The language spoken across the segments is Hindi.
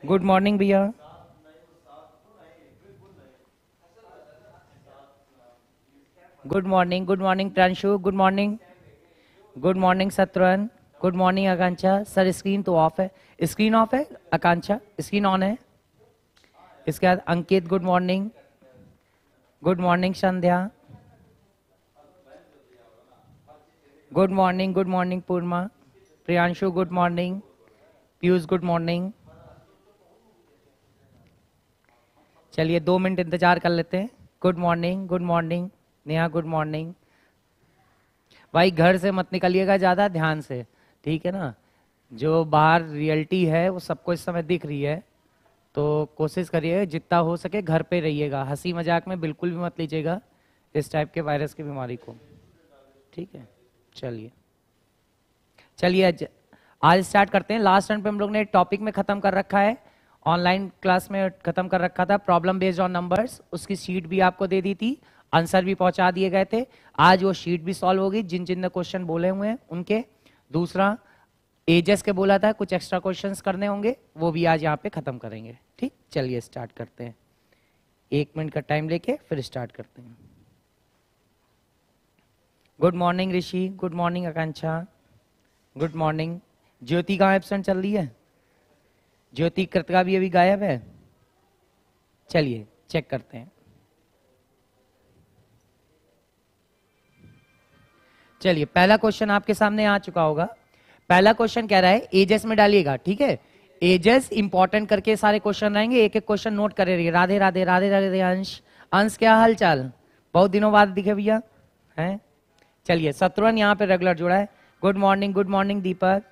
गुड मॉर्निंग भैया। Good morning, good morning Pranshu, good morning. Good morning Shatrughan, good morning Akanksha. Sir screen तो ऑफ है, स्क्रीन ऑफ है आकांक्षा, स्क्रीन ऑन है। इसके बाद Ankit good morning. Good morning Sandhya. Good morning Purnima. Priyanshu good morning. Piyush good morning. चलिए 2 मिनट इंतजार कर लेते हैं। Good morning, good morning Neha, good morning. भाई घर से मत निकलिएगा ज्यादा, ध्यान से, ठीक है ना। जो बाहर रियलिटी है वो सबको इस समय दिख रही है, तो कोशिश करिए जितना हो सके घर पे रहिएगा। हंसी मजाक में बिल्कुल भी मत लीजिएगा इस टाइप के वायरस की बीमारी को, ठीक है। चलिए आज स्टार्ट करते हैं। लास्ट टाइम पे हम लोग ने टॉपिक में खत्म कर रखा है, ऑनलाइन क्लास में खत्म कर रखा था, प्रॉब्लम बेस्ड ऑन नंबर्स। उसकी शीट भी आपको दे दी थी, आंसर भी पहुंचा दिए गए थे। आज वो शीट भी सॉल्व होगी जिन जिन ने क्वेश्चन बोले हुए हैं उनके। दूसरा एजेस के बोला था कुछ एक्स्ट्रा क्वेश्चंस करने होंगे, वो भी आज यहाँ पे खत्म करेंगे, ठीक। चलिए स्टार्ट करते हैं, 1 मिनट का टाइम लेके फिर स्टार्ट करते हैं। गुड मॉर्निंग ऋषि, गुड मॉर्निंग आकांक्षा, गुड मॉर्निंग। ज्योति कहाँ एब्सेंट चल रही है? ज्योति कृतिका भी अभी गायब है। चलिए चेक करते हैं। चलिए पहला क्वेश्चन आपके सामने आ चुका होगा। पहला क्वेश्चन कह रहा है, एजेस में डालिएगा, ठीक है। एजेस इंपॉर्टेंट करके सारे क्वेश्चन रहेंगे, एक एक क्वेश्चन नोट करे रहिए। राधे राधे राधे राधे अंश। अंश क्या हाल चाल, बहुत दिनों बाद दिखे भैया हैं। चलिए शत्रुघ्न यहाँ पे रेगुलर जुड़ा है। गुड मॉर्निंग दीपक,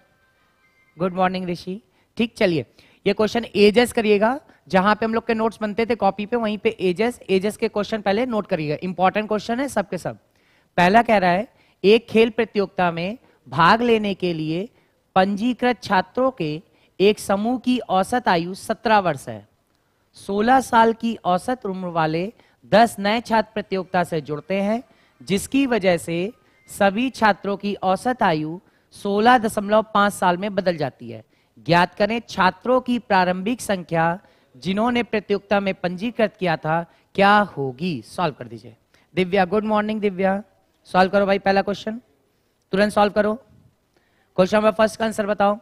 गुड मॉर्निंग ऋषि, ठीक। चलिए ये क्वेश्चन एजेस करिएगा, जहां पे हम लोग के नोट्स बनते थे कॉपी पे, वहीं पे एजेस के क्वेश्चन पहले नोट करिएगा। इंपॉर्टेंट क्वेश्चन है सबके सब। पहला कह रहा है, एक खेल प्रतियोगिता में भाग लेने के लिए पंजीकृत छात्रों के एक समूह की औसत आयु 17 वर्ष है। 16 साल की औसत उम्र वाले 10 नए छात्र प्रतियोगिता से जुड़ते हैं, जिसकी वजह से सभी छात्रों की औसत आयु 16.5 साल में बदल जाती है। ज्ञात करें छात्रों की प्रारंभिक संख्या जिन्होंने प्रतियोगिता में पंजीकृत किया था क्या होगी। सॉल्व कर दीजिए। Divya good morning Divya, solve करो भाई पहला क्वेश्चन, तुरंत सॉल्व करो। क्वेश्चन नंबर फर्स्ट का आंसर बताओ।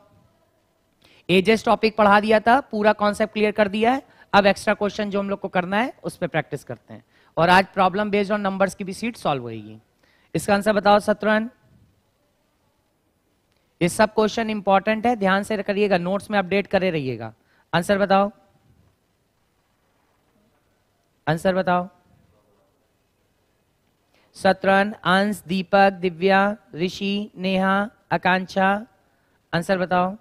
एजेस टॉपिक पढ़ा दिया था, पूरा कॉन्सेप्ट क्लियर कर दिया है। अब एक्स्ट्रा क्वेश्चन जो हम लोग को करना है उस पर प्रैक्टिस करते हैं, और आज प्रॉब्लम बेस्ड ऑन नंबर्स की भी सीट सॉल्व होगी। इसका आंसर बताओ शत्रुघ्न। ये सब क्वेश्चन इंपॉर्टेंट है, ध्यान से करिएगा, नोट्स में अपडेट करे रहिएगा। आंसर बताओ, आंसर बताओ। शत्रुघ्न, अंश, दीपक, दिव्या, ऋषि, नेहा, आकांक्षा, आंसर बताओ।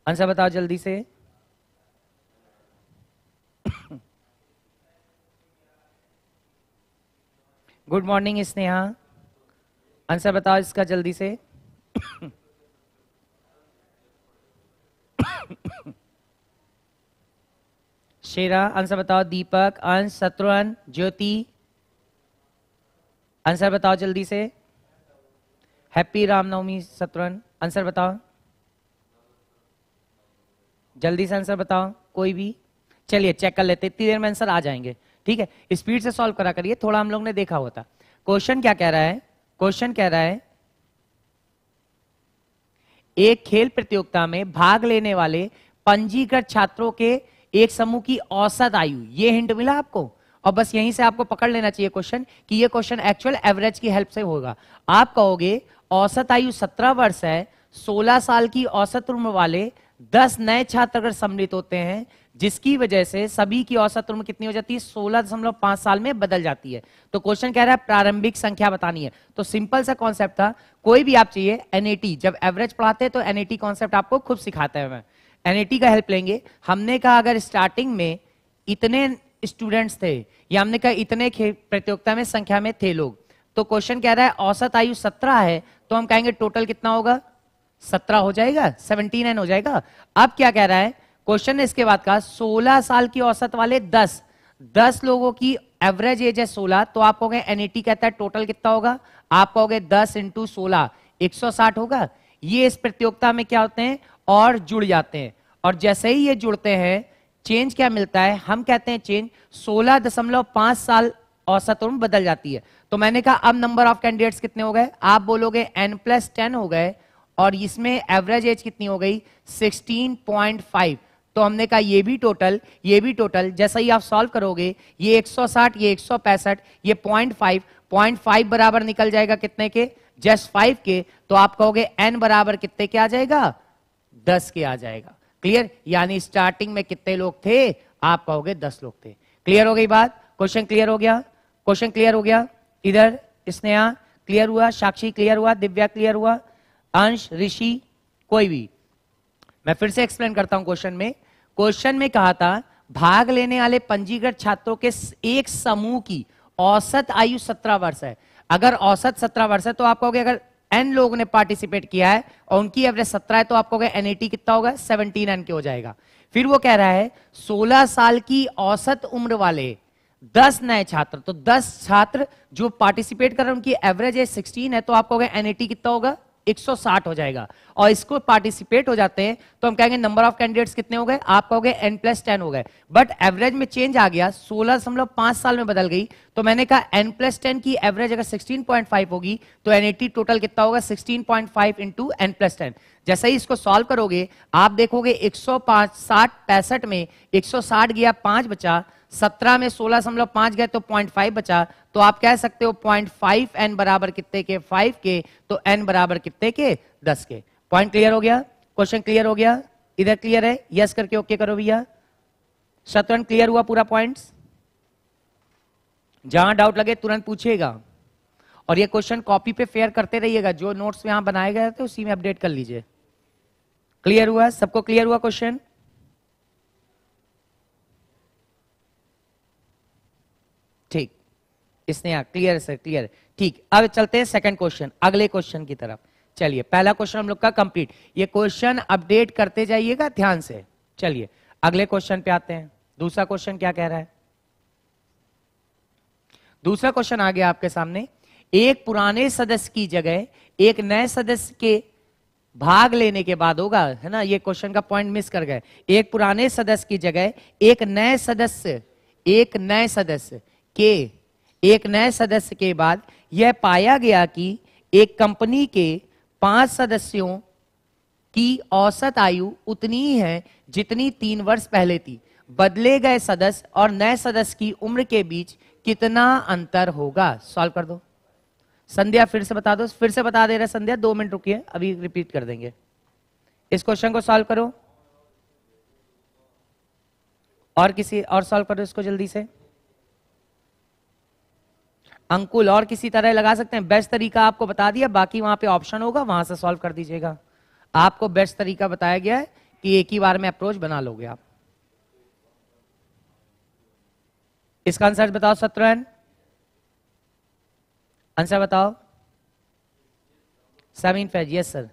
आंसर बताओ जल्दी से। गुड मॉर्निंग स्नेहा, आंसर बताओ इसका जल्दी से। शेरा, आंसर बताओ। दीपक, अंश, शत्रुघ्न, ज्योति, आंसर बताओ जल्दी से। हैप्पी रामनवमी शत्रुघ्न, आंसर बताओ जल्दी से, आंसर बताओ कोई भी। चलिए चेक कर लेते, इतनी देर में आंसर आ जाएंगे, ठीक है। स्पीड से सॉल्व करा करिए, थोड़ा हम लोग ने देखा होता। क्वेश्चन क्या कह रहा है? क्वेश्चन कह रहा है, एक खेल प्रतियोगिता में भाग लेने वाले पंजीकृत छात्रों के एक समूह की औसत आयु, ये हिंट मिला आपको। और बस यहीं से आपको पकड़ लेना चाहिए क्वेश्चन, कि ये क्वेश्चन एक्चुअल एवरेज की हेल्प से होगा। आप कहोगे औसत आयु 17 वर्ष है, 16 साल की औसत उम्र वाले 10 नए छात्र अगर सम्मिलित होते हैं, जिसकी वजह से सभी की औसत उम्र कितनी हो जाती है? 16.5 साल में बदल जाती है। तो क्वेश्चन कह रहा है प्रारंभिक संख्या बतानी है। तो सिंपल सा कॉन्सेप्ट था, कोई भी आप चाहिए एनएटी, जब एवरेज पढ़ाते हैं तो एनएटी कॉन्सेप्ट आपको खूब सिखाते हैं। मैं एनएटी का हेल्प लेंगे। हमने कहा अगर स्टार्टिंग में इतने स्टूडेंट्स थे, या हमने कहा इतने प्रतियोगिता में संख्या में थे लोग, तो क्वेश्चन कह रहा है औसत आयु 17 है, तो हम कहेंगे टोटल कितना होगा? 17 हो जाएगा, 79 हो जाएगा। अब क्या कह रहा है क्वेश्चन ने इसके बाद कहा 16 साल की औसत वाले 10 लोगों की एवरेज एज है 16, तो आप कहोगे एनईटी कहता है टोटल कितना होगा, आप कहोगे 10 इंटू 16 160 होगा। ये इस प्रतियोगिता में क्या होते हैं और जुड़ जाते हैं, और जैसे ही ये जुड़ते हैं चेंज क्या मिलता है, हम कहते हैं चेंज 16.5 साल औसत उम्र बदल जाती है। तो मैंने कहा अब नंबर ऑफ कैंडिडेट्स कितने हो गए, आप बोलोगे n+10 हो गए, और इसमें एवरेज एज कितनी हो गई 16.5। तो हमने कहा ये भी टोटल जैसा ही आप सॉल्व करोगे, ये 160 ये 165 ये 0.5 बराबर निकल जाएगा कितने के, जस्ट 5 के। तो आप कहोगे n बराबर कितने के आ जाएगा, 10 के आ जाएगा। क्लियर, यानी स्टार्टिंग में कितने लोग थे, आप कहोगे 10 लोग थे। क्लियर हो गई बात, क्वेश्चन क्लियर हो गया, क्वेश्चन क्लियर हो गया। इधर स्नेहा क्लियर हुआ, साक्षी क्लियर हुआ, दिव्या क्लियर हुआ, अंश, ऋषि, कोई भी। मैं फिर से एक्सप्लेन करता हूं। क्वेश्चन में कहा था भाग लेने वाले पंजीकृत छात्रों के एक समूह की औसत आयु 17 वर्ष है। अगर औसत 17 वर्ष है तो आप कहोगे अगर n लोगों ने पार्टिसिपेट किया है और उनकी एवरेज 17 है तो आप कहोगे NET कितना होगा, 17n के हो जाएगा। फिर वो कह रहा है 16 साल की औसत उम्र वाले 10 नए छात्र, तो 10 छात्र जो पार्टिसिपेट कर रहे हैं उनकी एवरेज एज 16 है, तो आप कहोगे NET कितना होगा, 160 हो जाएगा। और इसको पार्टिसिपेट हो जाते हैं तो हम कहेंगे नंबर ऑफ कैंडिडेट्स कितने हो गए, आप कहोगे n+10 हो गए। बट एवरेज में चेंज आ गया, 16.5 साल में बदल गई, तो मैंने कहा n+10 की एवरेज अगर 16.5 होगी तो NET टोटल कितना होगा, 16.5 इंटू n+10। जैसे ही इसको सॉल्व करोगे आप देखोगे 165 में 160 गया, 5 बचा, 17 में 16.5 गए तो 0.5 बचा, तो आप कह सकते हो 0.5 n बराबर कितने के, 5 के, तो n बराबर कितने के, 10 के। पॉइंट क्लियर हो गया, क्वेश्चन क्लियर हो गया, इधर क्लियर है, यस करके ओके करो भैया। शतरंज क्लियर हुआ पूरा पॉइंट्स, जहां डाउट लगे तुरंत पूछिएगा, और ये क्वेश्चन कॉपी पे फेयर करते रहिएगा, जो नोट्स यहां बनाए गए थे उसी में अपडेट कर लीजिए। क्लियर हुआ, सबको क्लियर हुआ क्वेश्चन, ठीक, इसने क्लियर सर, क्लियर, ठीक। अब चलते हैं सेकंड क्वेश्चन, अगले क्वेश्चन की तरफ। चलिए पहला क्वेश्चन हम लोग का कंप्लीट, ये क्वेश्चन अपडेट करते जाइएगा ध्यान से। चलिए अगले क्वेश्चन पे आते हैं। दूसरा क्वेश्चन क्या कह रहा है, दूसरा क्वेश्चन आ गया आपके सामने, एक पुराने सदस्य की जगह एक नए सदस्य के भाग लेने के बाद होगा, है ना, ये क्वेश्चन का पॉइंट मिस कर गए। एक पुराने सदस्य की जगह एक नए सदस्य के बाद यह पाया गया कि एक कंपनी के 5 सदस्यों की औसत आयु उतनी ही है जितनी 3 वर्ष पहले थी। बदले गए सदस्य और नए सदस्य की उम्र के बीच कितना अंतर होगा, सॉल्व कर दो। संध्या फिर से बता दो, फिर से बता दे रहे संध्या, 2 मिनट रुकिए, अभी रिपीट कर देंगे। इस क्वेश्चन को सॉल्व करो, और किसी और सॉल्व करो इसको जल्दी से। अंकुल और किसी तरह लगा सकते हैं, बेस्ट तरीका आपको बता दिया, बाकी वहां पे ऑप्शन होगा, वहां से सॉल्व कर दीजिएगा। आपको बेस्ट तरीका बताया गया है कि एक ही बार में अप्रोच बना लोगे आप। इसका आंसर बताओ शत्रुघ्न, आंसर बताओ। Sameen Faiz, yes sir,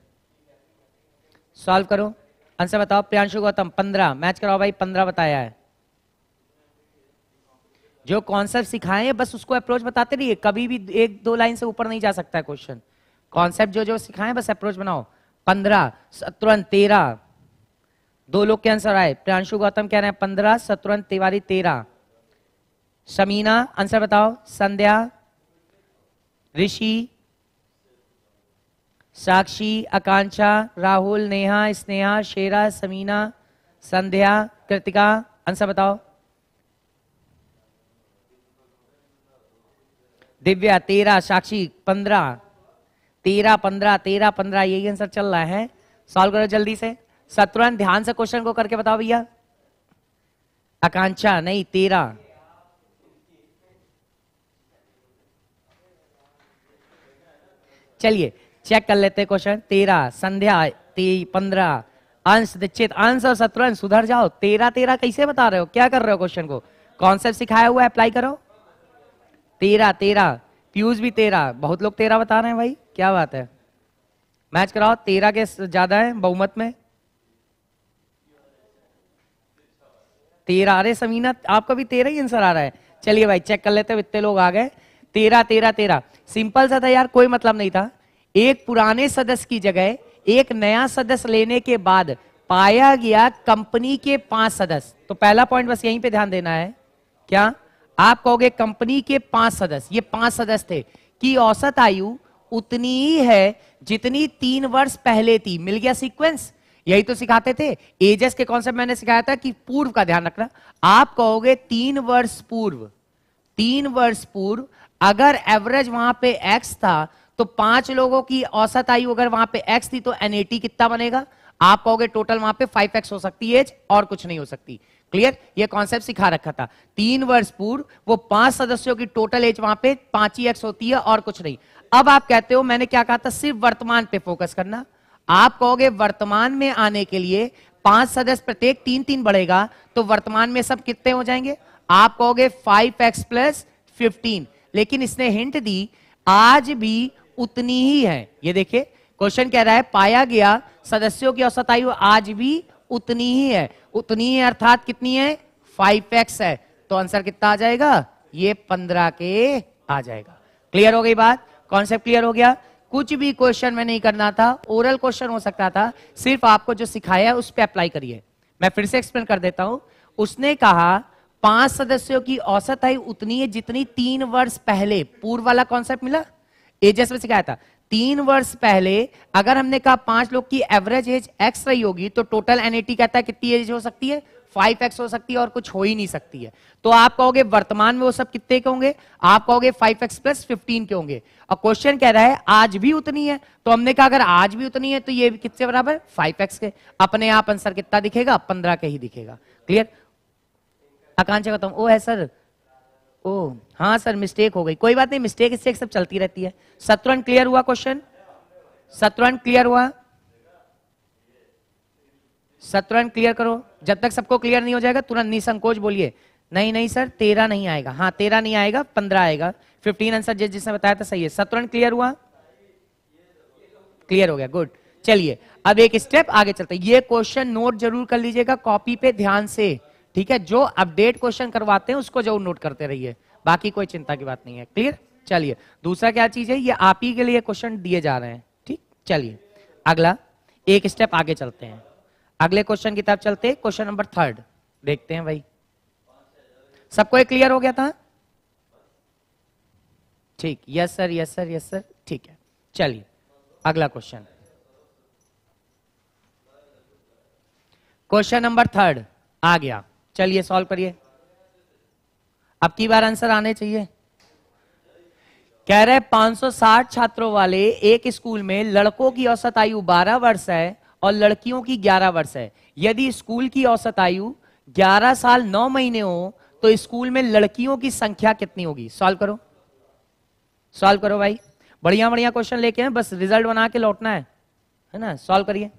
solve करो, आंसर बताओ। प्रियांशु गौतम 15, मैच कराओ भाई, 15 बताया है। जो कॉन्सेप्ट सिखाए हैं बस उसको अप्रोच बताते रहिए, कभी भी 1-2 लाइन से ऊपर नहीं जा सकता है क्वेश्चन। कॉन्सेप्ट जो जो सिखाए बस अप्रोच बनाओ। 15, शत्रुघ्न 13, 2 लोग के आंसर आए। प्रियांशु गौतम कह रहे हैं 15, शत्रुघ्न तिवारी 13। शमीना आंसर बताओ। संध्या, ऋषि, साक्षी, आकांक्षा, राहुल, नेहा, स्नेहा, शेरा, समीना, संध्या, कृतिका, आंसर बताओ। दिव्या 13, साक्षी 15, 13, 15, 13, 15, यही आंसर चल रहा है। सॉल्व करो जल्दी से। शत्रुघ्न ध्यान से क्वेश्चन को करके बताओ भैया। आकांक्षा नहीं, 13। चलिए चेक कर लेते हैं क्वेश्चन। 13, संध्या 15, अंश, दीक्षित, अंश और शत्रुघ्न सुधर जाओ। 13 13 कैसे बता रहे हो, क्या कर रहे हो क्वेश्चन को, कॉन्सेप्ट सिखाया हुआ है अप्लाई करो। 13 13, पीयूष भी 13, बहुत लोग 13 बता रहे हैं भाई, क्या बात है। मैच कराओ, 13 के ज्यादा है बहुमत में। 13, अरे समीना आपका भी 13 ही आंसर आ रहा है। चलिए भाई चेक कर लेते हैं, इतने लोग आ गए। 13 13 13 सिंपल सा था यार, कोई मतलब नहीं था। एक पुराने सदस्य की जगह एक नया सदस्य लेने के बाद पाया गया कंपनी के 5 सदस्य। तो पहला पॉइंट बस यहीं पे ध्यान देना है, क्या आप कहोगे कंपनी के 5 सदस्य, ये 5 सदस्य थे, की औसत आयु उतनी ही है जितनी 3 वर्ष पहले थी। मिल गया सीक्वेंस, यही तो सिखाते थे। एजेस के कॉन्सेप्ट मैंने सिखाया था कि पूर्व का ध्यान रखना। आप कहोगे 3 वर्ष पूर्व, 3 वर्ष पूर्व अगर एवरेज वहां पे एक्स था तो 5 लोगों की औसत आयु अगर वहां पे एक्स थी तो एनएटी कितना बनेगा? आप कहोगे टोटल वहां पे 5x हो सकती है एज, और कुछ नहीं हो सकती। क्लियर? ये कॉन्सेप्ट सिखा रखा था। 3 वर्ष पूर्व वो 5 सदस्यों की टोटल एज वहां पे 5 ही एक्स होती है और कुछ नहीं। अब आप कहते हो मैंने क्या कहा था, सिर्फ वर्तमान पे फोकस करना। आप कहोगे वर्तमान में आने के लिए 5 सदस्य प्रत्येक 3-3 बढ़ेगा, तो वर्तमान में सब कितने हो जाएंगे? आप कहोगे 5x प्लस 15, लेकिन इसने हिंट दी आज भी उतनी ही है। ये देखिए क्वेश्चन कह रहा है पाया गया सदस्यों की औसत आयु आज भी उतनी ही है। उतनी ही अर्थात कितनी है? 5x है। तो आंसर कितना आ जाएगा? ये 15 के आ जाएगा। क्लियर हो गई बात? कॉन्सेप्ट क्लियर हो गया? कुछ भी क्वेश्चन में नहीं करना था, ओरल क्वेश्चन हो सकता था, सिर्फ आपको जो सिखाया उस पर अप्लाई करिए। मैं फिर से एक्सप्लेन कर देता हूं। उसने कहा 5 सदस्यों की औसत आयु उतनी है जितनी 3 वर्ष पहले, पूर्व वाला कॉन्सेप्ट मिला, एजेस में सिखाया था। 3 वर्ष पहले अगर हमने कहा 5 लोग की एवरेज एज एक्स रही होगी तो टोटल एनएटी कहता है कितनी एज हो सकती है? 5x हो सकती है और कुछ हो ही नहीं सकती है। तो आप कहोगे वर्तमान में वो सब कितने के होंगे? आप कहोगे 5x प्लस 15 के होंगे। और क्वेश्चन कह रहा है आज भी उतनी है, तो हमने कहा अगर आज भी उतनी है तो ये भी कितने बराबर? 5x के। अपने आप आंसर कितना दिखेगा? 15 के ही दिखेगा। क्लियर? आकांक्षा बताऊं? ओ है सर, ओ हाँ सर मिस्टेक हो गई, कोई बात नहीं, मिस्टेक इससे सब चलती रहती है। शतरंज क्लियर हुआ? क्वेश्चन शतरंज क्लियर हुआ? शतरंज क्लियर करो। जब तक सबको क्लियर नहीं हो जाएगा तुरंत निसंकोच बोलिए नहीं नहीं सर 13 नहीं आएगा। हाँ 13 नहीं आएगा, 15 आएगा। 15 आंसर जिसने बताया था सही है। शतरंज क्लियर हुआ? क्लियर हो गया, गुड। चलिए अब एक स्टेप आगे चलते हैं। ये क्वेश्चन नोट जरूर कर लीजिएगा कॉपी पे ध्यान से, ठीक है? जो अपडेट क्वेश्चन करवाते हैं उसको जरूर नोट करते रहिए, बाकी कोई चिंता की बात नहीं है। क्लियर? चलिए दूसरा क्या चीज है, ये आप ही के लिए क्वेश्चन दिए जा रहे हैं, ठीक? चलिए अगला एक स्टेप आगे चलते हैं, अगले क्वेश्चन की तरफ चलते हैं। क्वेश्चन नंबर 3 देखते हैं भाई। सबको एक क्लियर हो गया था? ठीक, yes sir yes sir yes sir, ठीक है। चलिए अगला क्वेश्चन, क्वेश्चन नंबर 3 आ गया। चलिए सॉल्व करिए। अब की बार आंसर आने चाहिए। कह रहे 560 छात्रों वाले एक स्कूल में लड़कों की औसत आयु 12 वर्ष है और लड़कियों की 11 वर्ष है। यदि स्कूल की औसत आयु 11 साल 9 महीने हो तो स्कूल में लड़कियों की संख्या कितनी होगी? सॉल्व करो, सॉल्व करो भाई। बढ़िया बढ़िया क्वेश्चन लेके हैं, बस रिजल्ट बना के लौटना है ना? सॉल्व करिए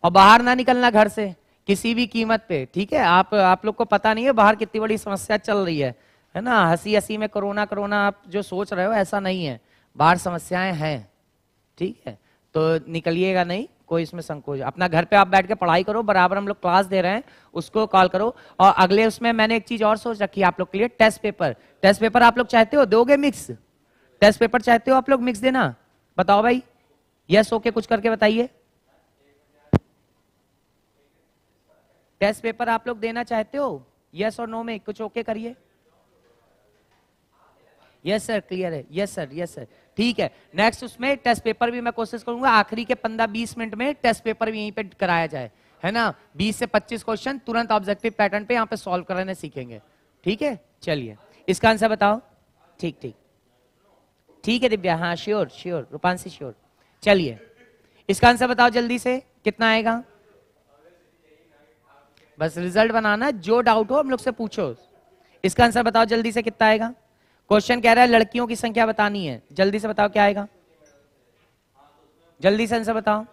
और बाहर ना निकलना घर से किसी भी कीमत पे, ठीक है? आप लोग को पता नहीं है बाहर कितनी बड़ी समस्या चल रही है ना? हंसी हंसी में कोरोना कोरोना आप जो सोच रहे हो ऐसा नहीं है, बाहर समस्याएं हैं, ठीक है? तो निकलिएगा नहीं, कोई इसमें संकोच। अपना घर पे आप बैठ के पढ़ाई करो, बराबर हम लोग क्लास दे रहे हैं, उसको कॉल करो। और अगले उसमें मैंने एक चीज और सोच रखी है आप लोग के लिए, टेस्ट पेपर। टेस्ट पेपर आप लोग चाहते हो दोगे मिक्स? टेस्ट पेपर चाहते हो आप लोग मिक्स देना? बताओ भाई, यस ओके कुछ करके बताइए। टेस्ट पेपर आप लोग देना चाहते हो? यस और नो में कुछ ओके करिए। यस सर क्लियर है, यस सर यस सर, ठीक है। नेक्स्ट उसमें टेस्ट पेपर भी मैं कोशिश करूंगा आखिरी के 15-20 मिनट में टेस्ट पेपर भी यहीं पे कराया जाए, है ना? 20 से 25 क्वेश्चन तुरंत ऑब्जेक्टिव पैटर्न पे यहाँ पे सॉल्व कराने सीखेंगे, ठीक है? चलिए इसका आंसर बताओ। ठीक ठीक ठीक है दिव्या, हाँ श्योर श्योर, रूपांशी श्योर। चलिए इसका आंसर बताओ जल्दी से, कितना आएगा? बस रिजल्ट बनाना, जो डाउट हो हम लोग से पूछो। इसका आंसर बताओ जल्दी से, कितना आएगा? क्वेश्चन कह रहा है लड़कियों की संख्या बतानी है, जल्दी से बताओ क्या आएगा? जल्दी से आंसर बताओ,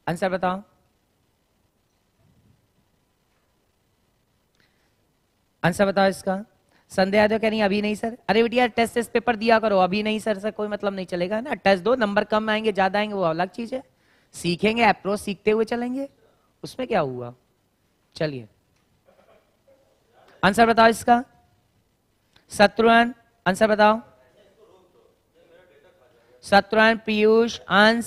आंसर बताओ। आंसर बताओ इसका। संध्या तो कह रही अभी नहीं सर। अरे बेटिया टेस्ट पेपर दिया करो, अभी नहीं सर, सर कोई मतलब नहीं चलेगा ना। टेस्ट दो, नंबर कम आएंगे ज्यादा आएंगे वो अलग चीज है, सीखेंगे, अप्रोच सीखते हुए चलेंगे, उसमें क्या हुआ? चलिए आंसर बताओ इसका। शत्रुघ्न आंसर बताओ। शत्रुघ्न, पीयूष, अंश,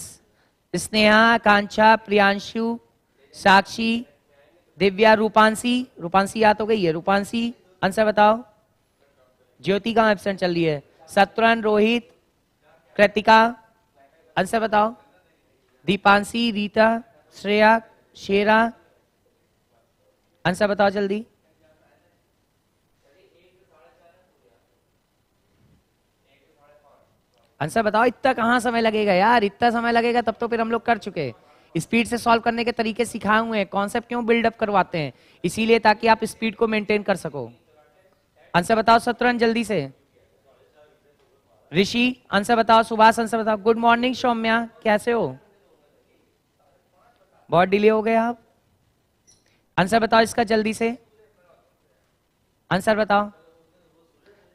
स्नेहा, आकांक्षा, प्रियांशु, साक्षी, दिव्या, रूपांशी। रूपांशी याद हो गई है। रूपांशी आंसर बताओ। ज्योति कहां एब्सेंट चल रही है। शत्रुघ्न, रोहित, कृतिका आंसर बताओ। दीपांशी, रीता, श्रेया, शेरा आंसर बताओ जल्दी। आंसर बताओ। इतना कहां समय लगेगा यार, इतना समय लगेगा तब तो फिर हम लोग कर चुके। स्पीड से सॉल्व करने के तरीके सिखाए हुए हैं, कॉन्सेप्ट क्यों बिल्डअप करवाते हैं, इसीलिए ताकि आप स्पीड को मेंटेन कर सको। आंसर बताओ शत्रुघ्न जल्दी से। ऋषि आंसर बताओ। सुभाष आंसर बताओ। गुड मॉर्निंग सौम्या, कैसे हो? बहुत डिले हो गए आप। आंसर बताओ इसका जल्दी से। आंसर बताओ।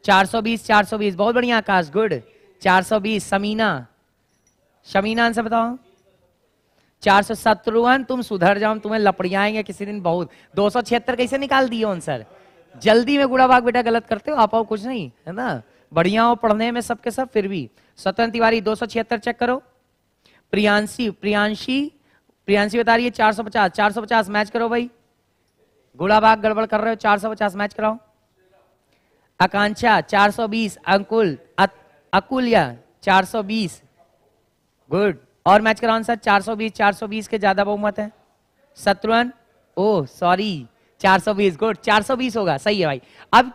420 420 बहुत बढ़िया आकाश, गुड। 420 समीना, शमीना आंसर बताओ। 400 शत्रुघ्न तुम सुधर जाओ, तुम्हें लपड़ियाएंगे किसी दिन बहुत। 276 कैसे निकाल दिए आंसर? जल्दी में गुड़ा भाग बेटा गलत करते हो, आप आओ कुछ नहीं है ना, बढ़िया हो पढ़ने में सबके सब। फिर भी स्वतंत्र तिवारी 276 चेक करो। प्रियांशी प्रियांशी बता रही है 450 450 मैच करो भाई। गुड़ा भाग गड़बड़ कर रहे हो, 450 मैच कराओ। आकांक्षा 420, अंकुल अकुल्या 420 गुड, और मैच कराओ आंसर। 420 के ज्यादा बहुमत है। शत्रुघ्न ओह सॉरी 420 गुड, 420 होगा, सही है भाई। अब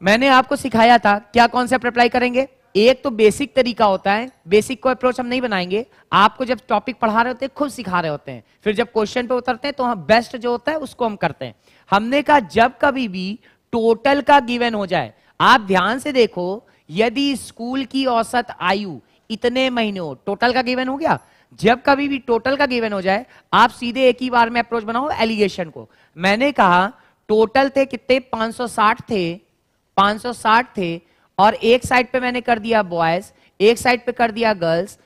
मैंने आपको सिखाया था क्या कॉन्सेप्ट अप्लाई करेंगे। एक तो बेसिक तरीका होता है, बेसिक को अप्रोच हम नहीं बनाएंगे, आपको जब टॉपिक पढ़ा रहे होते हैं खुद सिखा रहे होते हैं, फिर जब क्वेश्चन पे उतरते हैं तो हम बेस्ट जो होता है उसको हम करते हैं। हमने कहा जब कभी भी टोटल का गिवन हो जाए, आप ध्यान से देखो, यदि स्कूल की औसत आयु इतने महीने हो, टोटल का गिवन हो गया, जब कभी भी टोटल का गिवन हो जाए आप सीधे एक ही बार में अप्रोच बनाओ एलिगेशन को। मैंने कहा टोटल थे कितने, 560 थे और एक साइड पे मैंने कर दिया बॉयज, एक साइड पे कर दिया गर्ल्स।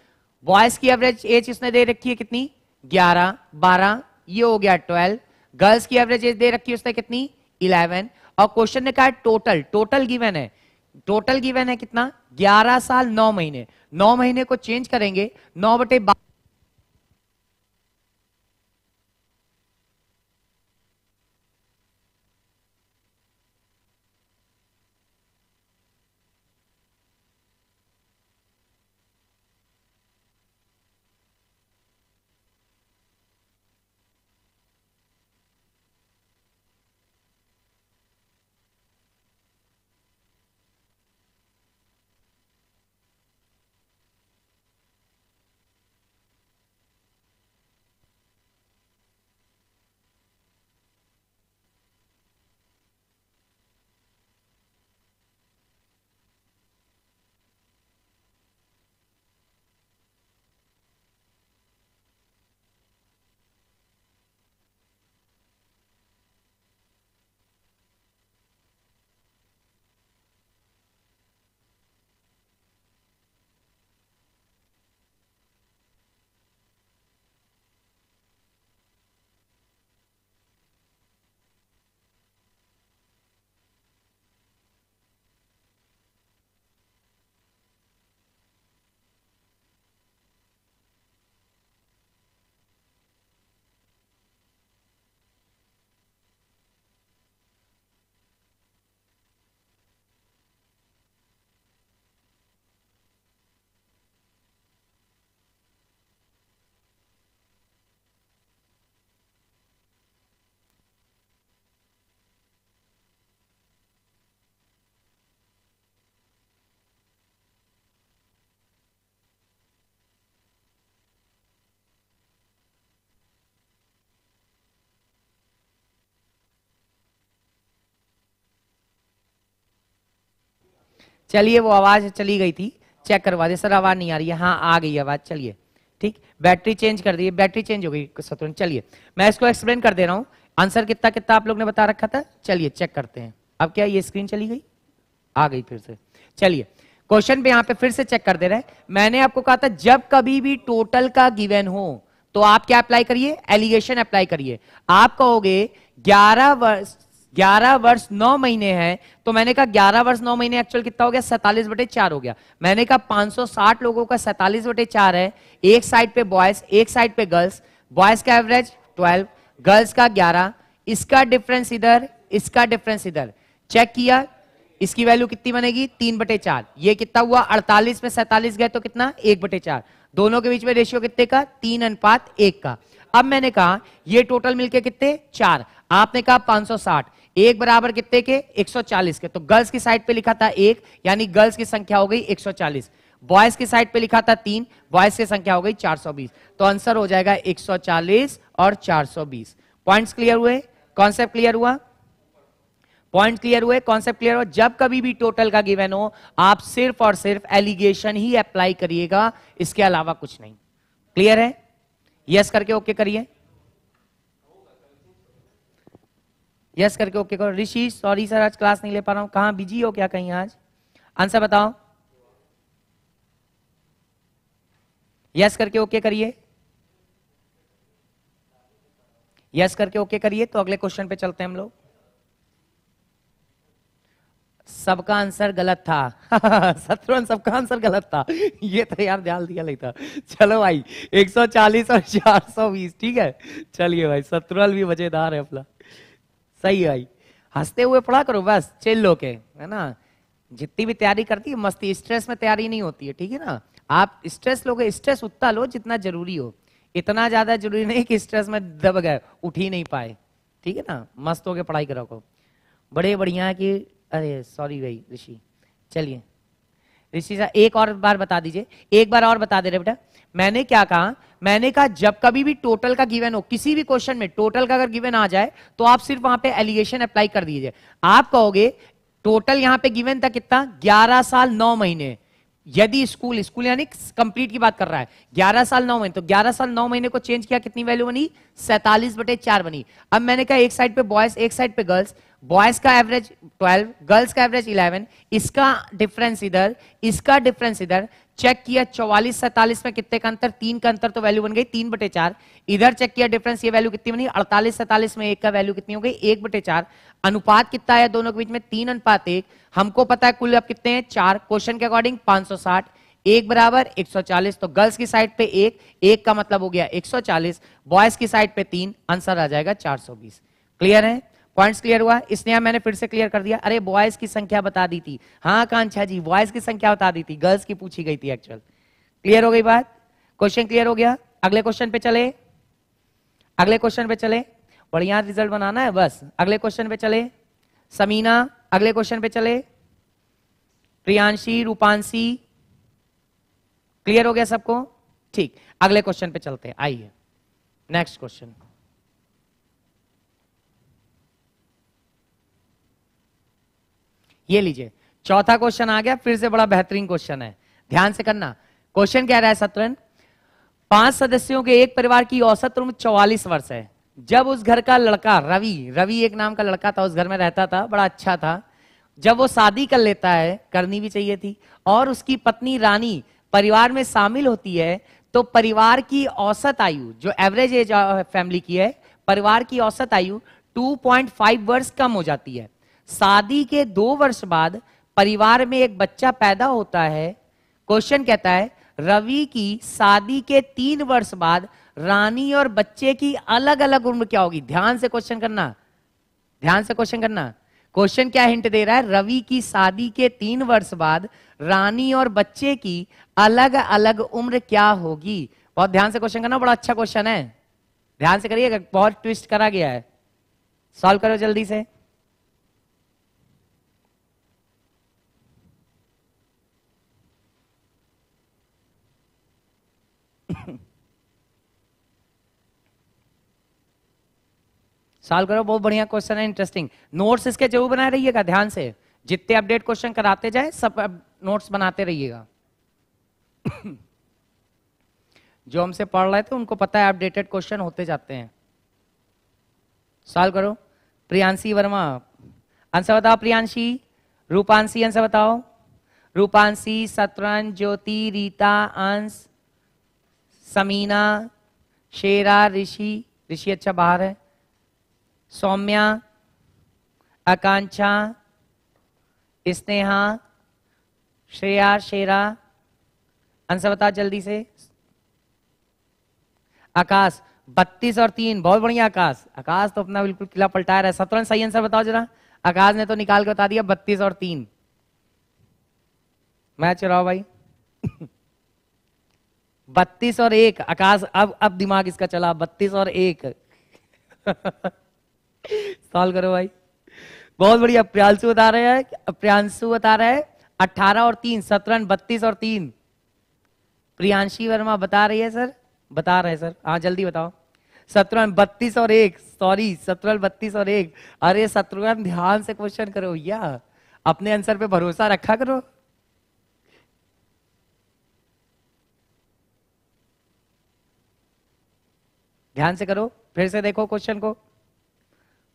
बॉयज की एवरेज एज इसने दे रखी है कितनी, 11 12, ये हो गया 12। गर्ल्स की एवरेज एज दे रखी है उसने कितनी, 11। और क्वेश्चन ने कहा टोटल, टोटल गिवन है, टोटल गिवन है कितना, 11 साल 9 महीने। 9 महीने को चेंज करेंगे 9/12। चलिए वो आवाज चली गई थी, चेक करवा दे सर, आवाज नहीं आ रही है। हाँ आ गई आवाज, चलिए ठीक। बैटरी चेंज कर दी, बैटरी चेंज हो गई शत्रुघ्न। चलिए मैं इसको एक्सप्लेन कर दे रहा हूं। आंसर कितना कितना आप लोग ने बता रखा था, चलिए चेक करते हैं। अब क्या ये स्क्रीन चली गई, आ गई फिर से। चलिए क्वेश्चन पे यहां पे फिर से चेक कर दे रहे हैं। मैंने आपको कहा था जब कभी भी टोटल का गिवन हो तो आप क्या अप्लाई करिए, एलिगेशन अप्लाई करिए। आप कहोगे 11 वर्ष 9 महीने हैं, तो मैंने कहा 11 वर्ष 9 महीने एक्चुअल कितना हो गया, 47/4 हो गया। मैंने कहा 560 लोगों का 47/4 है, एक साइड पे बॉयज एक साइड पे गर्ल्स, बॉयज का एवरेज 12, गर्ल्स का 11, इसका डिफरेंस इधर, इसका डिफरेंस इधर, चेक किया, इसकी वैल्यू कितनी बनेगी 3/4। ये कितना हुआ, 48 में 47 गए तो कितना 1/4, दोनों के बीच में रेशियो कितने का 3:1 का। अब मैंने कहा ये टोटल मिलके कितने 4, आपने कहा 560, एक बराबर कितने के 140 के, तो गर्ल्स की साइड पे लिखा था 1, यानी गर्ल्स की संख्या हो गई 140, बॉयज की साइड पे लिखा था 3, बॉयज की संख्या हो गई 420, तो आंसर हो जाएगा 140 और 420। पॉइंट्स क्लियर हुए, कॉन्सेप्ट क्लियर हुआ, पॉइंट क्लियर हुए, कॉन्सेप्ट क्लियर हुआ। जब कभी भी टोटल का गिवन हो, आप सिर्फ और सिर्फ एलिगेशन ही अप्लाई करिएगा, इसके अलावा कुछ नहीं। क्लियर है, यस करके ओके करिए, यस करके ओके करो। ऋषि सॉरी सर आज क्लास नहीं ले पा रहा हूं, कहां बिजी हो क्या कहीं आज, आंसर बताओ, यस करके ओके करिए, यस करके ओके करिए। तो अगले क्वेश्चन पे चलते हैं हम लोग। सबका आंसर गलत था शत्रुघ्न, सबका आंसर गलत था ये तो यार ध्यान दिया नहीं था। चलो भाई 140 और 420, ठीक है, चलिए भाई शत्रुघ्न भी मजेदार है अपना, सही है भाई, हंसते हुए पढ़ा करो बस, चिल लो के, है ना, जितनी भी तैयारी करती है मस्ती, स्ट्रेस में तैयारी नहीं होती है, ठीक है ना। आप स्ट्रेस लोगे, स्ट्रेस उतना लो जितना जरूरी हो, इतना ज्यादा जरूरी नहीं कि स्ट्रेस में दब गए उठ ही नहीं पाए, ठीक है ना, मस्त होके पढ़ाई करो को, बड़े बढ़िया कि अरे सॉरी भाई ऋषि, चलिए ऋषि साहब एक और बार बता दीजिए, एक बार और बता दे रहे बेटा। मैंने क्या कहा, मैंने कहा जब कभी भी टोटल का गिवन हो, किसी भी क्वेश्चन में टोटल का अगर गिवन आ जाए तो आप सिर्फ वहां पे एलिगेशन अप्लाई कर दीजिए। आप कहोगे टोटल यहां पे गिवन था कितना 11 साल 9 महीने, यदि स्कूल स्कूल यानी कंप्लीट की बात कर रहा है, 11 साल 9 महीने, तो 11 साल 9 महीने को चेंज किया, कितनी वैल्यू बनी 47/4 बनी। अब मैंने कहा एक साइड पे बॉयज एक साइड पे गर्ल्स, बॉयज का एवरेज 12, गर्ल्स का एवरेज 11, इसका डिफरेंस इधर, इसका डिफरेंस इधर, चेक किया 44 47 में कितने का अंतर, 3 का अंतर, तो वैल्यू बन गई 3/4। इधर चेक किया डिफरेंस, ये वैल्यू कितनी बनी 48 47 में 1 का वैल्यू कितनी हो गई 1/4। अनुपात कितना है दोनों के बीच में 3:1, हमको पता है कुल अब कितने हैं 4, क्वेश्चन के अकॉर्डिंग 560, 1 बराबर 140, तो गर्ल्स की साइड पे 1, 1 का मतलब हो गया 140, बॉयज की साइड पे 3, आंसर आ जाएगा 420। क्लियर है, पॉइंट्स क्लियर हुआ। इसने मैंने फिर से क्लियर कर दिया, अरे बॉयज की संख्या बता दी थी, हाँ कांक्षा जी बॉयज की संख्या बता दी थी, गर्ल्स की पूछी गई थी एक्चुअल। क्लियर हो गई बात, क्वेश्चन क्लियर हो गया। अगले क्वेश्चन पे चले, अगले क्वेश्चन पे चले, बढ़िया रिजल्ट बनाना है बस। अगले क्वेश्चन पे चले समीना, अगले क्वेश्चन पे चले प्रियांशी, रूपांशी, क्लियर हो गया सबको, ठीक। अगले क्वेश्चन पे चलते हैं, आइए नेक्स्ट क्वेश्चन। ये लीजिए चौथा क्वेश्चन आ गया, फिर से बड़ा बेहतरीन क्वेश्चन है, ध्यान से करना। क्वेश्चन कह रहा है सत्रन, 5 सदस्यों के एक परिवार की औसत उम्र 44 वर्ष है। जब उस घर का लड़का रवि, रवि एक नाम का लड़का था, उस घर में रहता था, बड़ा अच्छा था, जब वो शादी कर लेता है, करनी भी चाहिए थी, और उसकी पत्नी रानी परिवार में शामिल होती है, तो परिवार की औसत आयु, जो एवरेज एज फैमिली की है, परिवार की औसत आयु 2.5 वर्ष कम हो जाती है। शादी के 2 वर्ष बाद परिवार में एक बच्चा पैदा होता है। क्वेश्चन कहता है रवि की शादी के 3 वर्ष बाद रानी और बच्चे की अलग अलग उम्र क्या होगी। ध्यान से क्वेश्चन करना, ध्यान से क्वेश्चन करना। क्वेश्चन क्या हिंट दे रहा है, रवि की शादी के 3 वर्ष बाद रानी और बच्चे की अलग अलग उम्र क्या होगी। बहुत ध्यान से क्वेश्चन करना, बड़ा अच्छा क्वेश्चन है, ध्यान से करिएगा, बहुत ट्विस्ट करा गया है, सॉल्व करो जल्दी से। सॉल्व करो, बहुत बढ़िया क्वेश्चन है, इंटरेस्टिंग। नोट्स इसके जरूर बनाए रहिएगा, ध्यान से, जितने अपडेट क्वेश्चन कराते जाए सब नोट्स बनाते रहिएगा। जो हमसे पढ़ रहे थे उनको पता है अपडेटेड क्वेश्चन होते जाते हैं। सॉल्व करो। प्रियांशी वर्मा आंसर बताओ, प्रियांशी। रूपांशी आंसर बताओ, रूपांशी, सतरंज, ज्योति, रीता, अंश, समीना, शेरा, ऋषि, ऋषि अच्छा बाहर है, सौम्या, आकांक्षा, स्नेहा, श्रेया, शेरा, आंसर बताओ जल्दी से। आकाश 32 और 3, बहुत बढ़िया आकाश। आकाश तो अपना बिल्कुल किला पलटा रहा है। शतरंज सही आंसर बताओ जरा। आकाश ने तो निकाल के बता दिया 32 और 3। मैच चलाओ भाई। 32 और 1 आकाश। अब दिमाग इसका चला। 32 और 1 सॉल्व करो भाई। बहुत बढ़िया। प्रियांशु बता रहे हैं, 18 और 3। शतरंज 32 और 3। प्रियांशी वर्मा बता रही है सर, बता रहे हैं सर। हाँ जल्दी बताओ। शतरंज 32 और 1। सॉरी शतरंज 32 और 1। अरे शतरंज ध्यान से क्वेश्चन करो भैया, अपने आंसर पे भरोसा रखा करो। ध्यान से करो, फिर से देखो क्वेश्चन को,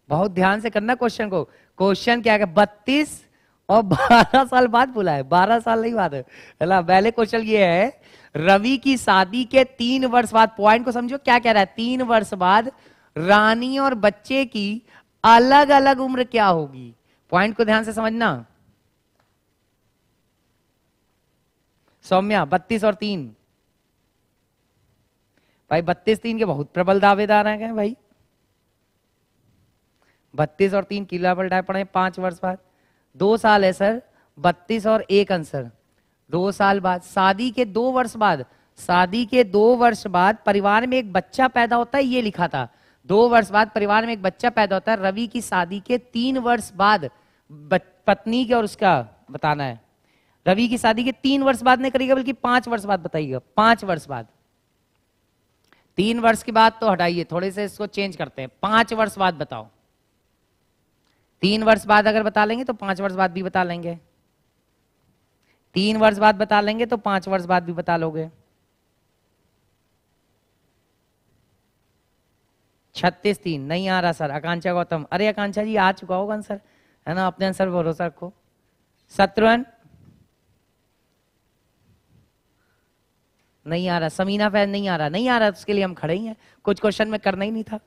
बहुत ध्यान से करना क्वेश्चन को। क्वेश्चन क्या है? 32 और 12 साल बाद बोला है, 12 साल नहीं बात है। पहले क्वेश्चन ये है, रवि की शादी के 3 वर्ष बाद, पॉइंट को समझो क्या कह रहा है, 3 वर्ष बाद रानी और बच्चे की अलग अलग उम्र क्या होगी। पॉइंट को ध्यान से समझना। सौम्या 32 और 3 भाई, 32-3 के बहुत प्रबल दावेदार हैं भाई। 32 और 3 किला पलटा पड़े 5 वर्ष बाद। 2 साल है सर। 32 और 1 आंसर 2 साल बाद। शादी के 2 वर्ष बाद, शादी के 2 वर्ष बाद परिवार में एक बच्चा पैदा होता है, ये लिखा था। 2 वर्ष बाद परिवार में एक बच्चा पैदा होता है। रवि की शादी के 3 वर्ष बाद पत्नी के और उसका बताना है। रवि की शादी के 3 वर्ष बाद नहीं करिएगा, बल्कि 5 वर्ष बाद बताइएगा। 5 वर्ष बाद। 3 वर्ष के बाद तो हटाइए, थोड़े से इसको चेंज करते हैं। 5 वर्ष बाद बताओ। 3 वर्ष बाद अगर बता लेंगे तो 5 वर्ष बाद भी बता लेंगे। 3 वर्ष बाद बता लेंगे तो 5 वर्ष बाद भी बता लोगे। 36-3 नहीं आ रहा सर। आकांक्षा गौतम, अरे आकांक्षा जी आ चुका होगा आंसर, है ना, अपने आंसर पर भरोसा रखो। शत्रुघ्न नहीं आ रहा। समीना फैज नहीं आ रहा, नहीं आ रहा, उसके लिए हम खड़े ही हैं, कुछ क्वेश्चन में करना ही नहीं था।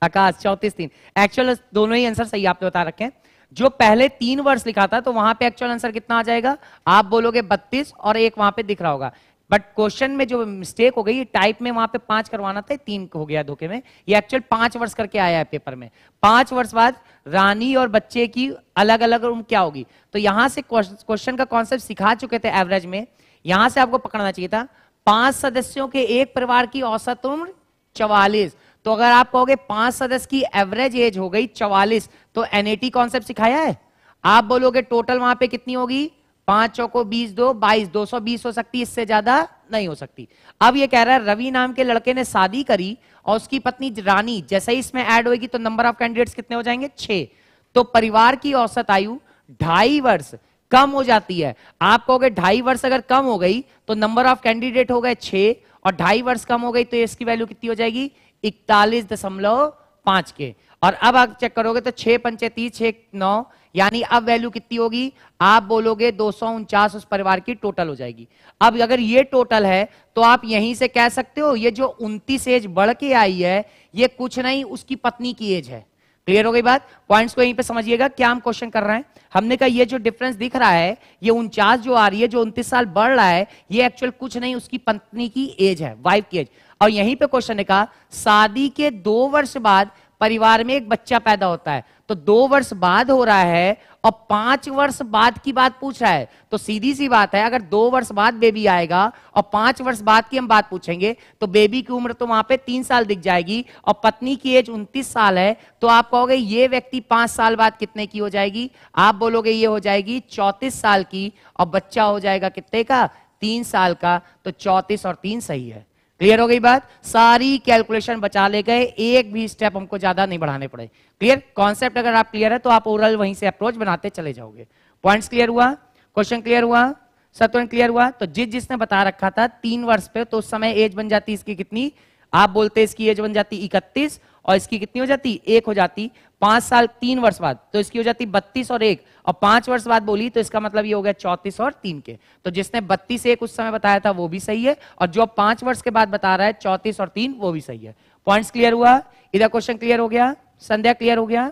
आकाश 34-3। एक्चुअल दोनों ही आंसर सही आपने बता रखे हैं। जो पहले 3 वर्ष लिखा था तो वहां पे एक्चुअल आंसर कितना आ जाएगा, आप बोलोगे 32 और 1 वहां पे दिख रहा होगा। बट क्वेश्चन में जो मिस्टेक हो गई, टाइप में वहां पे 5 करवाना था, 3 हो गया धोखे में। ये एक्चुअल 5 वर्ष करके आया है पेपर में। 5 वर्ष बाद रानी और बच्चे की अलग अलग उम्र क्या होगी। तो यहां से क्वेश्चन का कॉन्सेप्ट सिखा चुके थे एवरेज में, यहां से आपको पकड़ना चाहिए था। 5 सदस्यों के एक परिवार की औसत उम्र 44। तो अगर आप कहोगे 5 सदस्य की एवरेज एज हो गई 44, तो एनएटी कॉन्सेप्ट सिखाया है। आप बोलोगे टोटल वहां पे कितनी होगी, 5 चौको 20, 2 22, 220 हो सकती, इससे ज्यादा नहीं हो सकती। अब ये कह रहा है रवि नाम के लड़के ने शादी करी और उसकी पत्नी रानी, जैसे ही इसमें ऐड होगी तो नंबर ऑफ कैंडिडेट्स कितने हो जाएंगे, 6। तो परिवार की औसत आयु 2.5 वर्ष कम हो जाती है। आप कहोगे 2.5 वर्ष अगर कम हो गई तो नंबर ऑफ कैंडिडेट हो गए 6, और 2.5 वर्ष कम हो गई तो इसकी वैल्यू कितनी हो जाएगी, 41.5 के। और अब आप चेक करोगे तो 6 पंचे 30, 6 9, यानी अब वैल्यू कितनी होगी, आप बोलोगे 249 उस परिवार की टोटल हो जाएगी। अब अगर ये टोटल है तो आप यहीं से कह सकते हो ये जो 29 एज बढ़ के आई है, ये कुछ नहीं उसकी पत्नी की एज है। क्लियर हो गई बात। पॉइंट्स को यहीं पे समझिएगा, क्या हम क्वेश्चन कर रहे हैं। हमने कहा ये जो डिफरेंस दिख रहा है, ये 49 जो आ रही है, जो 29 साल बढ़ रहा है, ये एक्चुअल कुछ नहीं उसकी पत्नी की एज है, वाइफ की एज। और यहीं पे क्वेश्चन ने कहा शादी के 2 वर्ष बाद परिवार में एक बच्चा पैदा होता है। तो 2 वर्ष बाद हो रहा है और 5 वर्ष बाद की बात पूछ रहा है, तो सीधी सी बात है, अगर 2 वर्ष बाद बेबी आएगा और 5 वर्ष बाद की हम बात पूछेंगे तो बेबी की उम्र तो वहां पे 3 साल दिख जाएगी और पत्नी की एज 29 साल है। तो आप कहोगे ये व्यक्ति 5 साल बाद कितने की हो जाएगी, आप बोलोगे ये हो जाएगी 34 साल की, और बच्चा हो जाएगा कितने का, 3 साल का। तो 34 और 3 सही है। क्लियर हो गई बात। सारी कैलकुलेशन बचा ले गए, एक भी स्टेप हमको ज्यादा नहीं बढ़ाने पड़े। क्लियर कॉन्सेप्ट अगर आप क्लियर है तो आप ओरल वहीं से अप्रोच बनाते चले जाओगे। पॉइंट्स क्लियर हुआ, क्वेश्चन क्लियर हुआ, सत्वन क्लियर हुआ। तो जिसने बता रखा था 3 वर्ष पे, तो उस समय एज बन जाती इसकी कितनी, आप बोलते इसकी एज बन जाती 31, और इसकी कितनी हो जाती, 1 हो जाती। 5 साल 3 वर्ष बाद तो इसकी हो जाती 32 और 1, और 5 वर्ष बाद बोली तो इसका मतलब ये हो गया 34 और 3 के। तो जिसने 32 1 उस समय बताया था वो भी सही है, और जो 5 वर्ष के बाद बता रहा है 34 और 3 वो भी सही है। पॉइंट्स क्लियर हुआ, इधर क्वेश्चन क्लियर हो गया। संध्या क्लियर हो गया?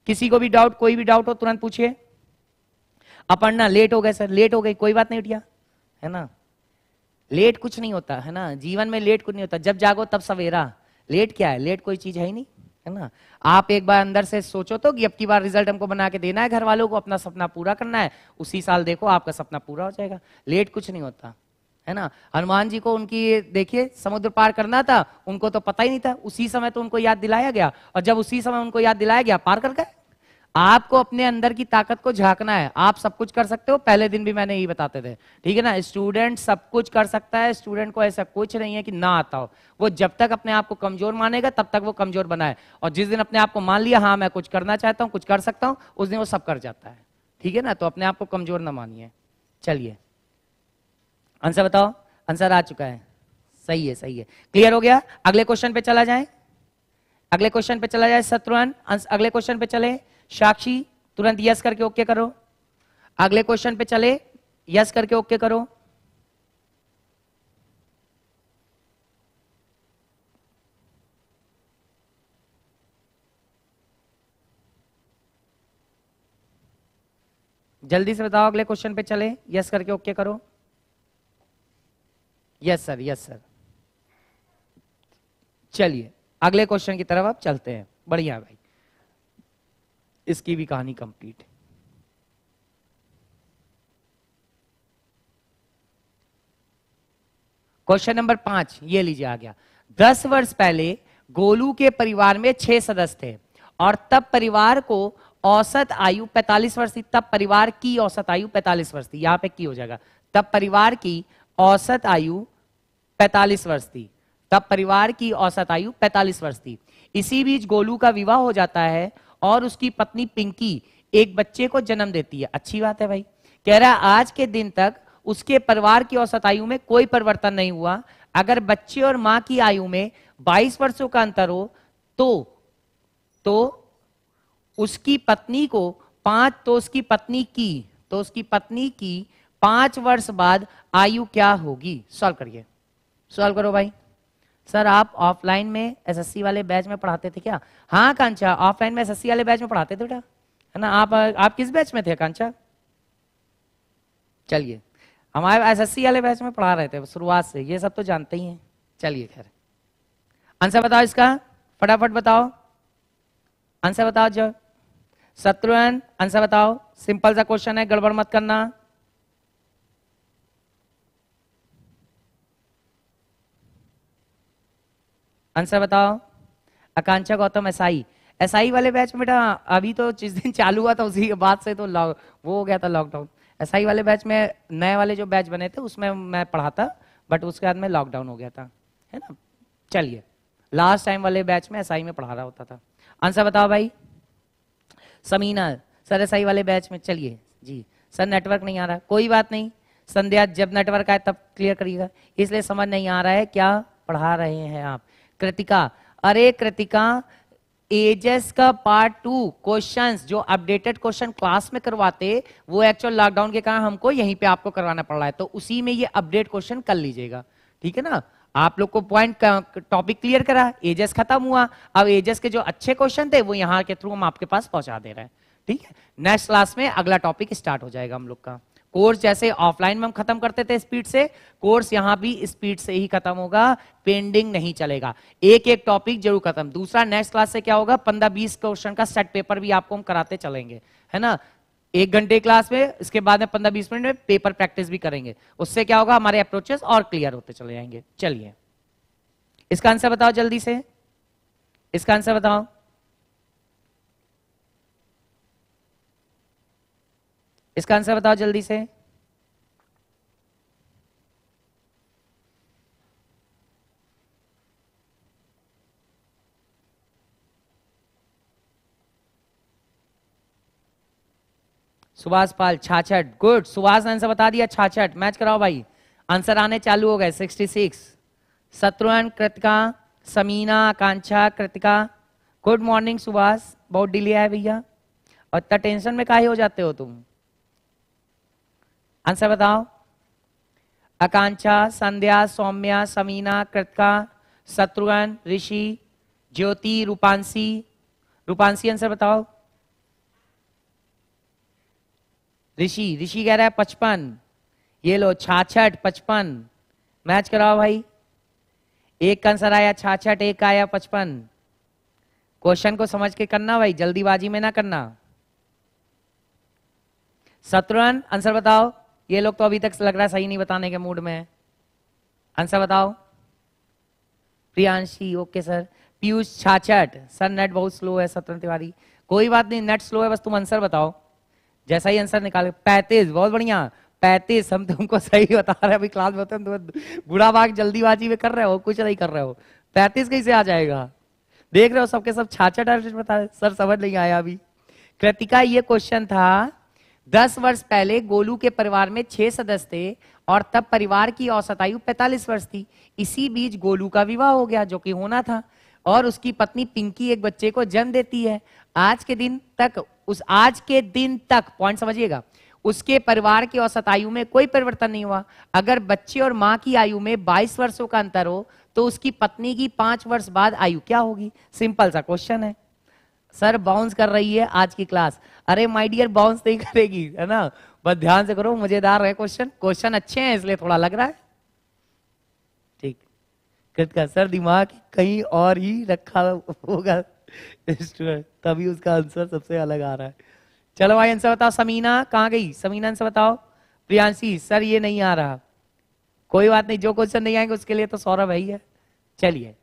किसी को भी डाउट, कोई भी डाउट हो तुरंत पूछिए। अपर्णा लेट हो गए सर, लेट हो गई, कोई बात नहीं उठिया, है ना, लेट कुछ नहीं होता, है ना, जीवन में लेट कुछ नहीं होता, जब जागो तब सवेरा। लेट क्या है, लेट कोई चीज है ही नहीं, है ना। आप एक बार अंदर से सोचो तो कि अब की बार रिजल्ट हमको बना के देना है घर वालों को, अपना सपना पूरा करना है, उसी साल देखो आपका सपना पूरा हो जाएगा। लेट कुछ नहीं होता, है ना। हनुमान जी को उनकी देखिए समुद्र पार करना था, उनको तो पता ही नहीं था, उसी समय तो उनको याद दिलाया गया, और जब उसी समय उनको याद दिलाया गया पार कर गए। आपको अपने अंदर की ताकत को झांकना है, आप सब कुछ कर सकते हो, पहले दिन भी मैंने यही बताते थे, ठीक है ना। स्टूडेंट सब कुछ कर सकता है, स्टूडेंट को ऐसा कुछ नहीं है कि ना आता हो, वो जब तक अपने आप को कमजोर मानेगा तब तक वो कमजोर बना है, और जिस दिन अपने आप को मान लिया हाँ मैं कुछ करना चाहता हूँ, कुछ कर सकता हूँ, उस दिन वो सब कर जाता है, ठीक है ना। तो अपने आप को कमजोर ना मानिए। चलिए आंसर बताओ, आंसर आ चुका है, सही है, सही है, क्लियर हो गया। अगले क्वेश्चन पे चला जाए, अगले क्वेश्चन पे चला जाए शत्रुघ्न, अगले क्वेश्चन पे चले। साक्षी तुरंत यस करके ओके करो, अगले क्वेश्चन पे चले, यस करके ओके करो। जल्दी से बताओ, अगले क्वेश्चन पे चले, यस करके ओके करो। Yes sir, yes sir. चलिए अगले क्वेश्चन की तरफ अब चलते हैं। बढ़िया भाई, इसकी भी कहानी कंप्लीट है। क्वेश्चन नंबर 5 ये लीजिए आ गया। 10 वर्ष पहले गोलू के परिवार में 6 सदस्य थे और तब परिवार को औसत आयु 45 वर्ष थी। तब परिवार की औसत आयु 45 वर्ष थी, यहां पे की हो जाएगा। तब परिवार की औसत आयु 45 वर्ष थी, तब परिवार की औसत आयु 45 वर्ष थी। इसी बीच गोलू का विवाह हो जाता है और उसकी पत्नी पिंकी एक बच्चे को जन्म देती है। अच्छी बात है भाई। कह रहा है आज के दिन तक उसके परिवार की औसत आयु में कोई परिवर्तन नहीं हुआ। अगर बच्चे और मां की आयु में 22 वर्षों का अंतर हो तो उसकी पत्नी को उसकी पत्नी की 5 वर्ष बाद आयु क्या होगी। सॉल्व करिए, सॉल्व करो भाई। सर आप ऑफलाइन में एसएससी वाले बैच में पढ़ाते थे क्या? हाँ कांचा, ऑफलाइन में एसएससी वाले बैच में पढ़ाते थे बेटा, है ना। आप किस बैच में थे कांचा? चलिए हमारे एसएससी वाले बैच में पढ़ा रहे थे शुरुआत से, ये सब तो जानते ही हैं। चलिए खैर, आंसर बताओ इसका, फटाफट बताओ, आंसर बताओ जो शत्रुघ्न, आंसर बताओ। सिंपल सा क्वेश्चन है, गड़बड़ मत करना। आंसर बताओ। आकांक्षा गौतम एसआई वाले बैच में बेटा अभी तो जिस दिन चालू हुआ था उसी के बाद से तो वो हो गया था लॉकडाउन। एसआई वाले बैच में नए वाले जो बैच बने थे उसमें मैं पढ़ाता, बट उसके बाद में लॉकडाउन हो गया था, है ना। चलिए लास्ट टाइम वाले बैच में एसआई में पढ़ा रहा होता था। आंसर बताओ भाई। समीना सर एसआई वाले बैच में, चलिए जी सर नेटवर्क नहीं आ रहा, कोई बात नहीं, संध्या जब नेटवर्क आए तब क्लियर करिएगा, इसलिए समझ नहीं आ रहा है क्या पढ़ा रहे हैं आप। कृतिका, अरे कृतिका एजेस का पार्ट 2 क्वेश्चंस जो अपडेटेड क्वेश्चन क्लास में करवाते वो एक्चुअल लॉकडाउन के कारण हमको यहीं पे आपको करवाना पड़ रहा है, तो उसी में ये अपडेट क्वेश्चन कर लीजिएगा, ठीक है ना। आप लोग को पॉइंट टॉपिक क्लियर करा, एजेस खत्म हुआ, अब एजेस के जो अच्छे क्वेश्चन थे वो यहाँ के थ्रू हम आपके पास पहुंचा दे रहे हैं, ठीक है। नेक्स्ट क्लास में अगला टॉपिक स्टार्ट हो जाएगा हम लोग का। कोर्स जैसे ऑफलाइन में हम खत्म करते थे स्पीड से, कोर्स यहां भी स्पीड से ही खत्म होगा, पेंडिंग नहीं चलेगा, एक एक टॉपिक जरूर खत्म। दूसरा नेक्स्ट क्लास से क्या होगा, 15-20 क्वेश्चन का सेट पेपर भी आपको हम कराते चलेंगे, है ना। 1 घंटे क्लास में, इसके बाद में 15-20 मिनट में पेपर प्रैक्टिस भी करेंगे, उससे क्या होगा हमारे अप्रोचेस और क्लियर होते चले जाएंगे। चलिए इसका आंसर बताओ जल्दी से, इसका आंसर बताओ। इसका आंसर बताओ जल्दी से। सुभाष पाल 66, गुड। सुभाष ने आंसर बता दिया 66, मैच कराओ भाई, आंसर आने चालू हो गए। 66 शत्रुघ्न, कृतिका, समीना, आकांक्षा, कृतिका, गुड मॉर्निंग। सुभाष बहुत डिले है भैया, और इतना टेंशन में काहे हो जाते हो तुम। आंसर बताओ। आकांक्षा, संध्या, सौम्या, समीना, कृतिका, शत्रुघ्न, ऋषि, ज्योति, रूपांशी, रूपांशी आंसर बताओ। ऋषि, ऋषि कह रहा है 55। ये लो 66, 55। मैच कराओ भाई। एक का आंसर आया 66, एक का आया 55। क्वेश्चन को समझ के करना भाई, जल्दीबाजी में ना करना। शत्रुघ्न आंसर बताओ। ये लोग तो अभी तक लग रहा है सही नहीं बताने के मूड में है। आंसर बताओ। Priyanshi okay sir. Piyush 66। Sir net बहुत स्लो है शत्रुघ्न तिवारी। कोई बात नहीं, नेट स्लो है, बस तुम आंसर बताओ। जैसा ही आंसर निकाले 35, बहुत बढ़िया 35। हम तुमको सही बता रहे हैं, अभी क्लास में होते हैं तुम बुरा भाग जल्दीबाजी में कर रहे हो, कुछ नहीं कर रहे हो। 35 कैसे आ जाएगा? देख रहे हो सबके सब 66 बता रहे। सर समझ नहीं आया अभी। कृतिका ये क्वेश्चन था 10 वर्ष पहले गोलू के परिवार में 6 सदस्य थे और तब परिवार की औसत आयु 45 वर्ष थी। इसी बीच गोलू का विवाह हो गया, जो कि होना था, और उसकी पत्नी पिंकी एक बच्चे को जन्म देती है। आज के दिन तक पॉइंट समझिएगा, उसके परिवार की औसत आयु में कोई परिवर्तन नहीं हुआ। अगर बच्चे और मां की आयु में 22 वर्षों का अंतर हो तो उसकी पत्नी की 5 वर्ष बाद आयु क्या होगी? सिंपल सा क्वेश्चन है। सर बाउंस कर रही है आज की क्लास। अरे माय डियर बाउंस नहीं करेगी, है ना, बस ध्यान से करो, मजेदार है क्वेश्चन। क्वेश्चन अच्छे हैं इसलिए थोड़ा लग रहा है ठीक। कृतिका सर दिमाग कहीं और ही रखा होगा तभी उसका आंसर सबसे अलग आ रहा है। चलो भाई आंसर बताओ। समीना कहाँ गई? समीना आंसर बताओ। प्रियांशी सर ये नहीं आ रहा। कोई बात नहीं, जो क्वेश्चन नहीं आएंगे उसके लिए तो सौरभ है ही है। चलिए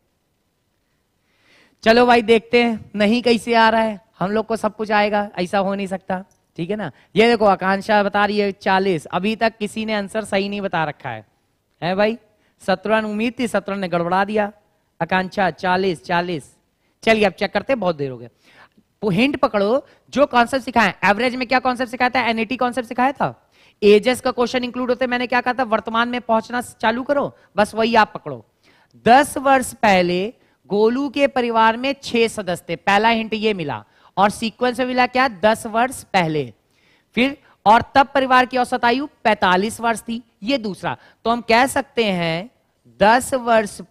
चलो भाई देखते हैं नहीं कैसे आ रहा है। हम लोग को सब कुछ आएगा, ऐसा हो नहीं सकता, ठीक है ना। ये देखो आकांक्षा बता रही है 40। अभी तक किसी ने आंसर सही नहीं बता रखा है भाई। शत्रुघ्न उम्मीद थी, शत्रुघ्न ने गड़बड़ा दिया। आकांक्षा 40 40। चलिए अब चेक करते हैं, बहुत देर हो गया। हिंट पकड़ो, जो कॉन्सेप्ट सिखाया एवरेज में, क्या कॉन्सेप्ट सिखाया था? एनईटी कॉन्सेप्ट सिखाया था। एजेस का क्वेश्चन इंक्लूड होते, मैंने क्या कहा था? वर्तमान में पहुंचना चालू करो, बस वही आप पकड़ो। 10 वर्ष पहले गोलू के परिवार में 6 सदस्य थे, पहला हिंट ये मिला, और सीक्वेंस में मिला क्या? 10 वर्ष पहले। फिर और तब परिवार की औसत आयु 45 वर्ष थी, ये दूसरा। तो हम कह सकते हैं 10 वर्ष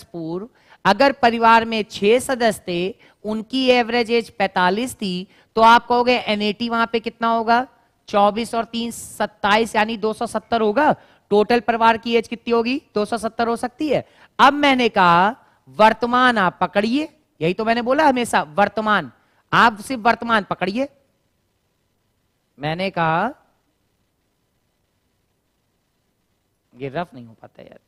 पूर्व अगर परिवार में 6 सदस्य थे, उनकी एवरेज एज 45 थी, तो आप कहोगे एनएटी वहां पे कितना होगा? 24 और 3 27, यानी 270 होगा। टोटल परिवार की एज कितनी होगी? 270 हो सकती है। अब मैंने कहा वर्तमान आप पकड़िए, यही तो मैंने बोला हमेशा, वर्तमान आप सिर्फ वर्तमान पकड़िए। मैंने कहा ये रफ नहीं हो पाता यार।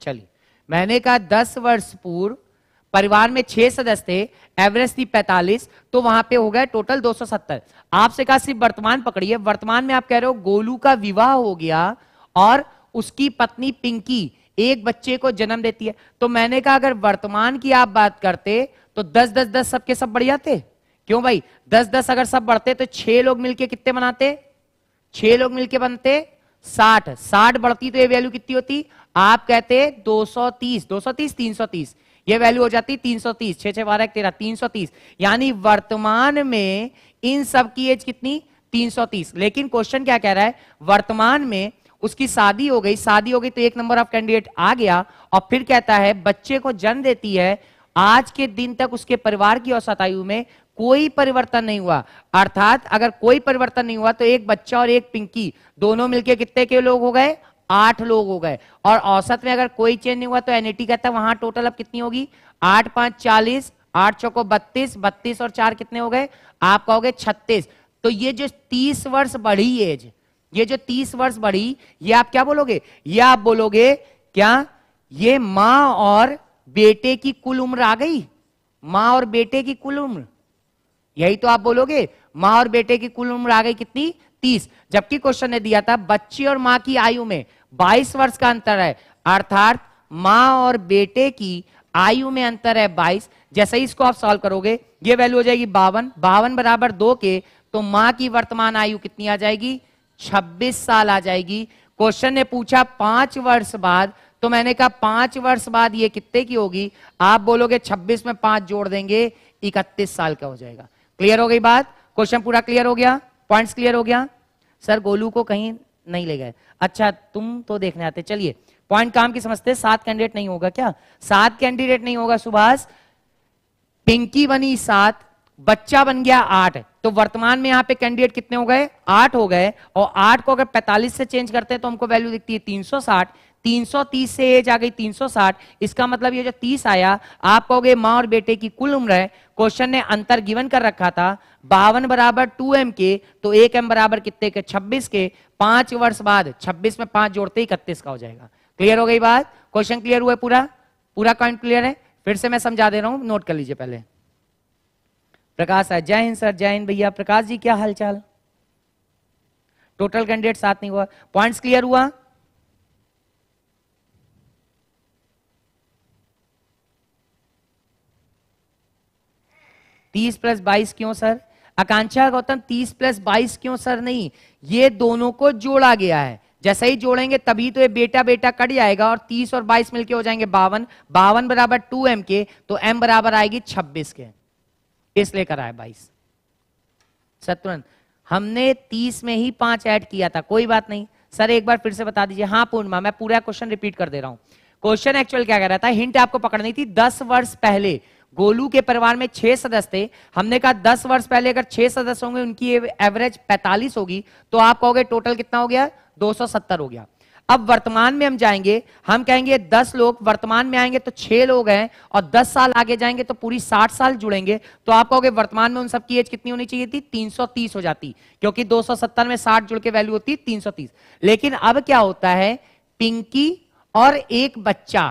चलिए मैंने कहा 10 वर्ष पूर्व परिवार में 6 सदस्य थे, एवरेज थी 45, तो वहां पे हो गया टोटल 270। आपसे कहा सिर्फ वर्तमान पकड़िए। वर्तमान में आप कह रहे हो गोलू का विवाह हो गया और उसकी पत्नी पिंकी एक बच्चे को जन्म देती है। तो मैंने कहा अगर वर्तमान की आप बात करते तो 10 10 10 सबके सब बढ़ जाते। क्यों भाई? 10 10 अगर सब बढ़ते तो 6 लोग मिलके कितने बनाते? 6 लोग मिलके बनते 60। 60 बढ़ती तो ये वैल्यू कितनी होती? आप कहते 230, 230 330, ये वैल्यू हो जाती 330। 6 6 12 13 330। यानी वर्तमान में इन सब की एज कितनी? 330। लेकिन क्वेश्चन क्या कह रहा है? वर्तमान में उसकी शादी हो गई, शादी हो गई तो एक नंबर ऑफ कैंडिडेट आ गया, और फिर कहता है बच्चे को जन्म देती है। आज के दिन तक उसके परिवार की औसत आयु में कोई परिवर्तन नहीं हुआ। अर्थात अगर कोई परिवर्तन नहीं हुआ तो एक बच्चा और एक पिंकी दोनों मिलके कितने के लोग हो गए? 8 लोग हो गए। और औसत में अगर कोई चेंज नहीं हुआ तो एनईटी कहता है वहां टोटल अब कितनी होगी? 8 5 40, 8 चौको 32, 32 और 4 कितने हो गए? आप कहोगे 36। तो ये जो 30 वर्ष बढ़ी एज, ये जो 30 वर्ष बढ़ी, ये आप क्या बोलोगे? ये आप बोलोगे क्या ये मां और बेटे की कुल उम्र आ गई? मां और बेटे की कुल उम्र, यही तो आप बोलोगे। मां और बेटे की कुल उम्र आ गई कितनी? 30। जबकि क्वेश्चन ने दिया था बच्ची और मां की आयु में 22 वर्ष का अंतर है, अर्थात मां और बेटे की आयु में अंतर है 22। जैसे ही इसको आप सॉल्व करोगे ये वैल्यू हो जाएगी 52। 52 बराबर 2 के, तो मां की वर्तमान आयु कितनी आ जाएगी? 26 साल आ जाएगी। क्वेश्चन ने पूछा 5 वर्ष बाद, तो मैंने कहा 5 वर्ष बाद ये कितने की होगी? आप बोलोगे 26 में 5 जोड़ देंगे 31 साल का हो जाएगा। क्लियर हो गई बात? क्वेश्चन पूरा क्लियर हो गया? पॉइंट्स क्लियर हो गया? सर गोलू को कहीं नहीं ले गए? अच्छा तुम तो देखने आते। चलिए पॉइंट काम की समझते हैं। 7 कैंडिडेट नहीं होगा क्या? 7 कैंडिडेट नहीं होगा सुभाष। पिंकी बनी 7, बच्चा बन गया 8, तो वर्तमान में यहां पे कैंडिडेट कितने हो गए? 8 हो गए। और 8 को अगर 45 से चेंज करते हैं तो हमको वैल्यू दिखती है 360। 330 से एज आ गई 360। इसका मतलब ये जो 30 आया, आप कहोगे मां और बेटे की कुल उम्र है। क्वेश्चन ने अंतर गिवन कर रखा था 52 बराबर 2m के, तो 1m बराबर कितने के? 26 के। 5 वर्ष बाद 26 में 5 जोड़ते ही 31 का हो जाएगा। क्लियर हो गई बात? क्वेश्चन क्लियर हुआ? पूरा पूरा पॉइंट क्लियर है? फिर से मैं समझा दे रहा हूं, नोट कर लीजिए पहले। प्रकाश है, जय हिंद सर। जय हिंद भैया। प्रकाश जी क्या हालचाल? टोटल कैंडिडेट 7 नहीं हुआ। पॉइंट्स क्लियर हुआ? तीस प्लस 22 क्यों सर? आकांक्षा गौतम 30 प्लस 22 क्यों सर? नहीं, ये दोनों को जोड़ा गया है। जैसे ही जोड़ेंगे तभी तो ये बेटा बेटा कट जाएगा और 30 और 22 मिलके हो जाएंगे 52। 52 बराबर 2m के, तो m बराबर आएगी 26 के, इसलिए करा है 22। सतुरन हमने 30 में ही 5 ऐड किया था। कोई बात नहीं सर, एक बार फिर से बता दीजिए। हाँ पूर्णिमा, मैं पूरा क्वेश्चन रिपीट कर दे रहा हूं। क्वेश्चन एक्चुअल क्या कह रहा था, हिंट आपको पकड़नी थी। 10 वर्ष पहले गोलू के परिवार में 6 सदस्य थे। हमने कहा 10 वर्ष पहले अगर 6 सदस्य होंगे, उनकी एवरेज 45 होगी, तो आप कहोगे टोटल कितना हो गया? 270 हो गया। अब वर्तमान में हम जाएंगे, हम कहेंगे 10 लोग वर्तमान में आएंगे तो 6 लोग हैं, और 10 साल आगे जाएंगे तो पूरी 60 साल जुड़ेंगे, तो आप कहोगे वर्तमान में उन सबकी एज कितनी होनी चाहिए थी? 330 हो जाती, क्योंकि 270 में 60 जुड़ के वैल्यू होती है 330। लेकिन अब क्या होता है, पिंकी और एक बच्चा,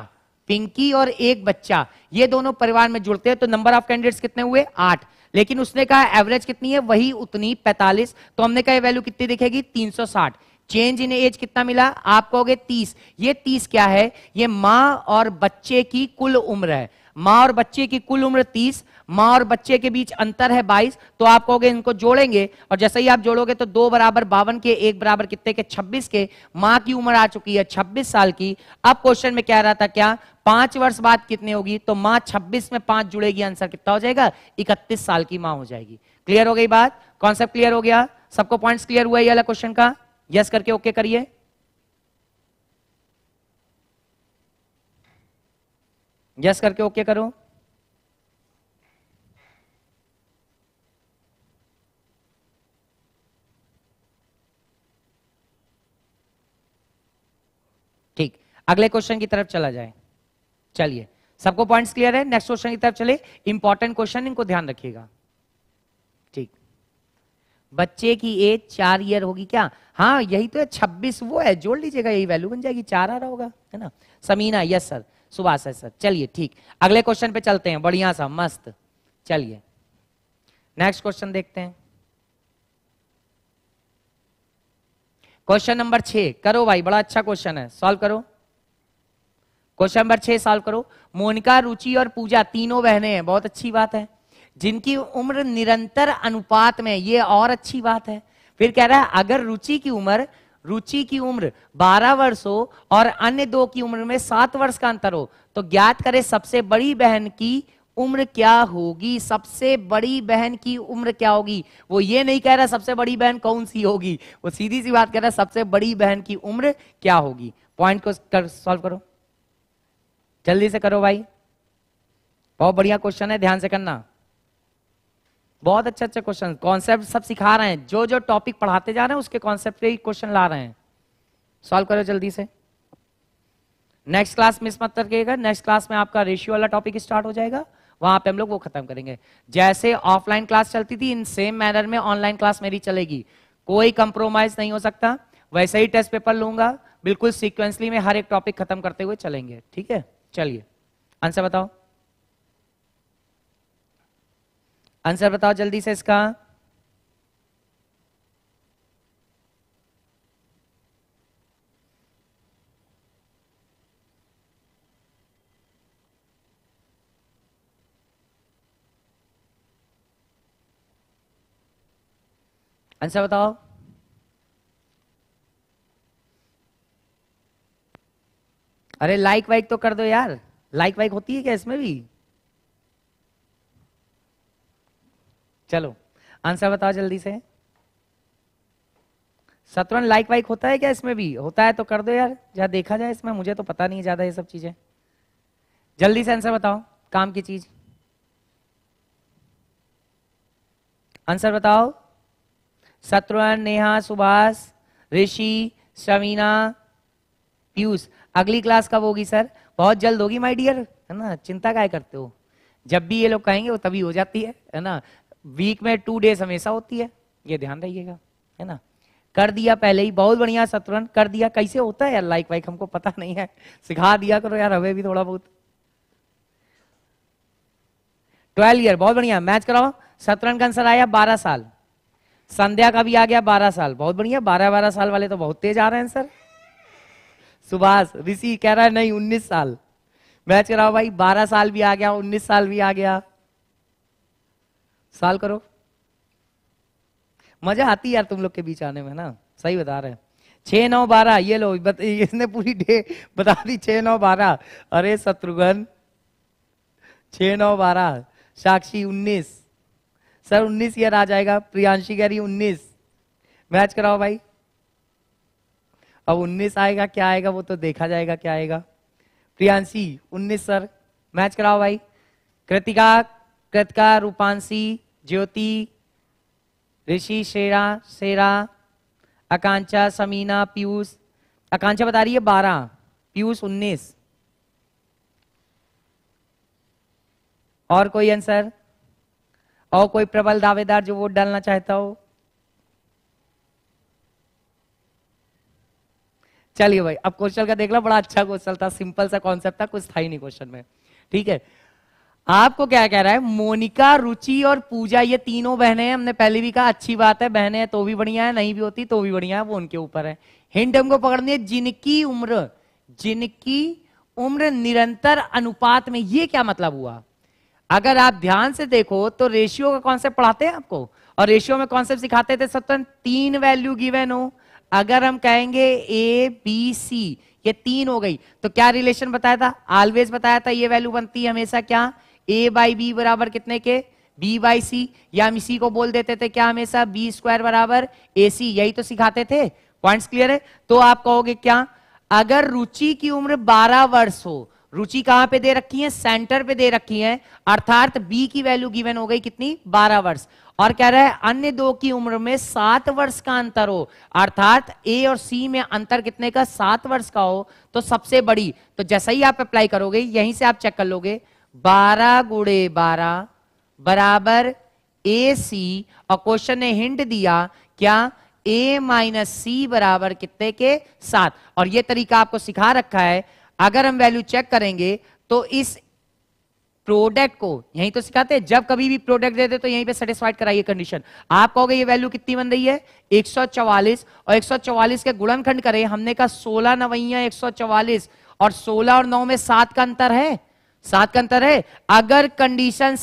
पिंकी और एक बच्चा, ये दोनों परिवार में जुड़ते हैं, तो नंबर ऑफ कैंडिडेट्स कितने हुए? 8। लेकिन उसने कहा एवरेज कितनी है? वही उतनी 45, तो हमने कहा वैल्यू कितनी दिखेगी? 360। चेंज इन एज कितना मिला? आप कहोगे 30। ये 30 क्या है? ये मां और बच्चे की कुल उम्र है। मां और बच्चे की कुल उम्र 30, मां और बच्चे के बीच अंतर है 22, तो आप कहोगे इनको जोड़ेंगे, और जैसे ही आप जोड़ोगे तो 2 बराबर 52 के, 1 बराबर कितने के? 26 के। मां की उम्र आ चुकी है 26 साल की। अब क्वेश्चन में क्या रहा था, क्या 5 वर्ष बाद कितने होगी? तो मां 26 में 5 जुड़ेगी, आंसर कितना हो जाएगा? 31 साल की मां हो जाएगी। क्लियर हो गई बात? कॉन्सेप्ट क्लियर हो गया? सबको पॉइंट्स क्लियर हुआ ये वाला क्वेश्चन का? यस करके ओके करिए। यस करके ओके करो। ठीक, अगले क्वेश्चन की तरफ चला जाए। चलिए, सबको पॉइंट्स क्लियर है? नेक्स्ट क्वेश्चन की तरफ चले। इंपॉर्टेंट क्वेश्चन, इनको ध्यान रखिएगा। ठीक, बच्चे की एज 4 ईयर होगी क्या? हाँ यही तो है, 26 वो है, जोड़ लीजिएगा, यही वैल्यू बन जाएगी, 4 आ रहा होगा, है ना? समीना यस सर, सुभाष है सर। चलिए ठीक, अगले क्वेश्चन पे चलते हैं, बढ़िया सा मस्त। चलिए नेक्स्ट क्वेश्चन देखते हैं। क्वेश्चन नंबर 6 करो भाई, बड़ा अच्छा क्वेश्चन है, सॉल्व करो। क्वेश्चन नंबर 6 सॉल्व करो। मोनिका, रुचि और पूजा तीनों बहनें हैं, बहुत अच्छी बात है, जिनकी उम्र निरंतर अनुपात में, ये और अच्छी बात है। फिर कह रहा है अगर रुचि की उम्र 12 वर्ष हो और अन्य दो की उम्र में 7 वर्ष का अंतर हो, तो ज्ञात करें सबसे बड़ी बहन की उम्र क्या होगी? सबसे बड़ी बहन की उम्र क्या होगी? वो ये नहीं कह रहा सबसे बड़ी बहन कौन सी होगी, वो सीधी सी बात कह रहा है सबसे बड़ी बहन की उम्र क्या होगी। पॉइंट को सॉल्व करो, जल्दी से करो भाई, बहुत बढ़िया क्वेश्चन है, ध्यान से करना। बहुत अच्छा अच्छा क्वेश्चन, कॉन्सेप्ट सब सिखा रहे हैं, जो जो टॉपिक पढ़ाते जा रहे हैं उसके कॉन्सेप्ट पे ही क्वेश्चन ला रहे हैं। सॉल्व करो जल्दी से, नेक्स्ट क्लास मिस मत करिएगा। नेक्स्ट क्लास में आपका रेशियो वाला टॉपिक स्टार्ट हो जाएगा, वहां पे हम लोग वो खत्म करेंगे। जैसे ऑफलाइन क्लास चलती थी, इन सेम मैनर में ऑनलाइन क्लास मेरी चलेगी, कोई कंप्रोमाइज नहीं हो सकता। वैसे ही टेस्ट पेपर लूंगा, बिल्कुल सीक्वेंसली में हर एक टॉपिक खत्म करते हुए चलेंगे, ठीक है? चलिए आंसर बताओ, आंसर बताओ जल्दी से इसका। आंसर बताओ। अरे लाइक वाइक तो कर दो यार, लाइक वाइक होती है क्या इसमें भी? चलो आंसर बताओ जल्दी से। शतरंज लाइक वाइक होता है क्या? इसमें भी होता है तो कर दो यार, जरा देखा जाए इसमें, मुझे तो पता नहीं ज्यादा ये सब चीजें। जल्दी से आंसर बताओ, काम की चीज, आंसर बताओ। शत्रुघ्न, नेहा, सुभाष, ऋषि, शमीना, पीयूष। अगली क्लास कब होगी सर? बहुत जल्द होगी माय डियर, है ना, चिंता काय करते हो, जब भी ये लोग कहेंगे वो तभी हो जाती है ना। वीक में 2 डेज हमेशा होती है, ये ध्यान रखिएगा, है ना। कर दिया पहले ही, बहुत बढ़िया शत्रुघ्न, कर दिया। कैसे होता है यार लाइक वाइक, हमको पता नहीं है, सिखा दिया करो यार हमें भी थोड़ा बहुत। 12 ईयर, बहुत बढ़िया, मैच कराओ। शतरंज का आंसर आया 12 साल। संध्या का भी आ गया 12 साल, बहुत बढ़िया। 12-12 साल वाले तो बहुत तेज आ रहे हैं सर। सुभाष, ऋषि कह रहा है नहीं 19 साल। मैच कराओ भाई, 12 साल भी आ गया, 19 साल भी आ गया। साल करो, मजा आती है यार तुम लोग के बीच आने में ना, सही बता रहे हैं। 6, 9, 12, ये लो इसने पूरी डे बता दी, 6, 9, 12। अरे शत्रुघ्न 6, 9, 12। साक्षी 19, सर 19 ईयर आ जाएगा। प्रियांशी कह रही 19। मैच कराओ भाई, अब 19 आएगा क्या आएगा वो तो देखा जाएगा क्या आएगा। प्रियांशी 19 सर, मैच कराओ भाई। कृतिका, कृतिका, रूपांशी, ज्योति, ऋषि, शेरा, आकांक्षा, समीना, पीयूष। आकांक्षा बता रही है 12, पीयूष 19। और कोई आंसर? और कोई प्रबल दावेदार जो वोट डालना चाहता हो? चलिए भाई, अब क्वेश्चन का देख लो, बड़ा अच्छा क्वेश्चन था, सिंपल सा कॉन्सेप्ट था, कुछ था ही नहीं क्वेश्चन में। ठीक है, आपको क्या कह रहा है, मोनिका, रुचि और पूजा ये तीनों बहनें हैं। हमने पहले भी कहा अच्छी बात है, बहनें हैं तो भी बढ़िया है, नहीं भी होती तो भी बढ़िया है, वो उनके ऊपर है। हिंट हमको पकड़नी है, जिनकी उम्र निरंतर अनुपात में। ये क्या मतलब हुआ? अगर आप ध्यान से देखो तो रेशियो का कॉन्सेप्ट पढ़ाते हैं आपको, और रेशियो में कॉन्सेप्ट सिखाते थे सत्तन, 3 वैल्यू गिवन हो। अगर हम कहेंगे ए बी सी, ये 3 हो गई, तो क्या रिलेशन बताया था? ऑलवेज बताया था ये वैल्यू बनती है हमेशा क्या? ए बाई बी बराबर कितने के? बी बाई सी। या हम इसी को बोल देते थे क्या हमेशा? बी स्क्वायर बराबर ए सी, यही तो सिखाते थे। पॉइंट्स क्लियर है? तो आप कहोगे क्या, अगर रुचि की उम्र 12 वर्ष हो, रुचि कहां पे दे रखी है? सेंटर पे दे रखी है, अर्थात बी की वैल्यू गिवन हो गई कितनी? 12 वर्ष। और कह रहा है अन्य दो की उम्र में 7 वर्ष का अंतर हो, अर्थात ए और सी में अंतर कितने का? 7 वर्ष का हो, तो सबसे बड़ी। तो जैसा ही आप अप्लाई करोगे, यहीं से आप चेक कर लोगे, 12 गुणे 12 बराबर ए सी, और क्वेश्चन ने हिंट दिया क्या? ए माइनस सी बराबर कितने के? 7। और ये तरीका आपको सिखा रखा है, अगर हम वैल्यू चेक करेंगे तो इस प्रोडक्ट को, यहीं तो सिखाते हैं, जब कभी भी प्रोडक्ट देते तो यहीं पे सेटिस्फाइड कराइए कंडीशन। आप कहोगे ये वैल्यू कितनी बन रही है? 144, और 144 के गुणनखंड करें, हमने कहा 16 नवैया 144, और 16 और 9 में 7 का अंतर है, 7 का अंतर है। अगर कंडीशन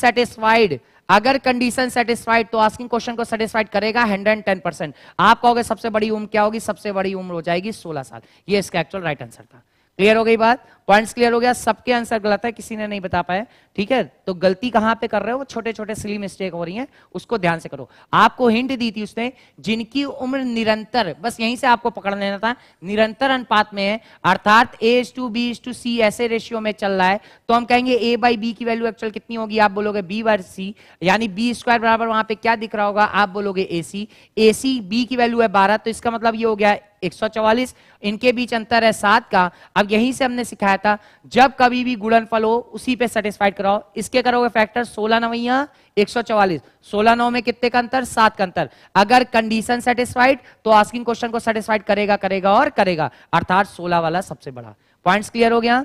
सेटिस्फाइड, तो आस्किंग क्वेश्चन को सेटिस्फाइड करेगा 110%। आप कहोगे सबसे बड़ी उम्र क्या होगी? सबसे बड़ी उम्र हो जाएगी 16 साल। ये इसका एक्चुअल राइट आंसर था। क्लियर हो गई बात? पॉइंट्स क्लियर हो गया? सबके आंसर गलत है, किसी ने नहीं बता पाया। ठीक है, तो गलती कहां पे कर रहे हो? वो छोटे छोटे सिली मिस्टेक हो रही हैं, उसको ध्यान से करो। आपको हिंट दी थी उसने, जिनकी उम्र निरंतर, बस यहीं से आपको पकड़ लेना था, निरंतर अनुपात में है, अर्थात A:B:C ऐसे रेशियो में चल रहा है, तो हम कहेंगे A बाई बी की वैल्यू एक्चुअल कितनी होगी? आप बोलोगे B बाई सी, यानी बी स्क्वायर बराबर वहां पे क्या दिख रहा होगा? आप बोलोगे AC। AC B की वैल्यू है 12, तो इसका मतलब ये हो गया 144, इनके बीच अंतर है 7 का। अब यहीं से हमने सिखाया था, जब कभी भी गुणनफल हो उसी पे सेटिस्फाइड कराओ। इसके करोगे फैक्टर 16 नवैया 144, 16 9 में कितने का अंतर? 7 का अंतर। अगर कंडीशन सेटिस्फाइड तो आस्किंग क्वेश्चन को सेटिस्फाइड करेगा और करेगा, अर्थात 16 वाला सबसे बड़ा। पॉइंट्स क्लियर हो गया?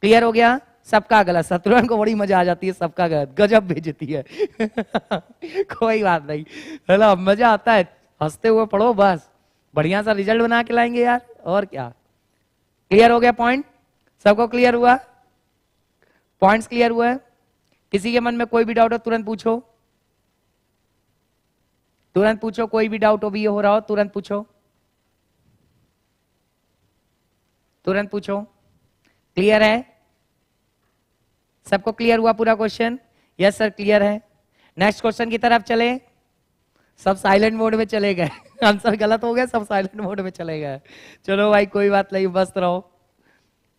क्लियर हो गया? सबका गलत। शत्रुघ्न को बड़ी मजा आ जाती है, सबका गलत, गजब भेजती है। कोई बात नहीं, है ना, मजा आता है, हंसते हुए पढ़ो, बस बढ़िया सा रिजल्ट बना के लाएंगे यार, और क्या। क्लियर हो गया पॉइंट? सबको क्लियर हुआ? पॉइंट्स क्लियर हुआ है? किसी के मन में कोई भी डाउट हो तुरंत पूछो, तुरंत पूछो, कोई भी डाउट हो भी ये हो रहा हो तुरंत पूछो, तुरंत पूछो। क्लियर है? सबको क्लियर हुआ पूरा क्वेश्चन? यस सर क्लियर है। नेक्स्ट क्वेश्चन की तरफ चले। सब साइलेंट मोड में चले गए। आंसर गलत हो गया, सब साइलेंट मोड में चले गए। चलो भाई कोई बात नहीं, मस्त रहो।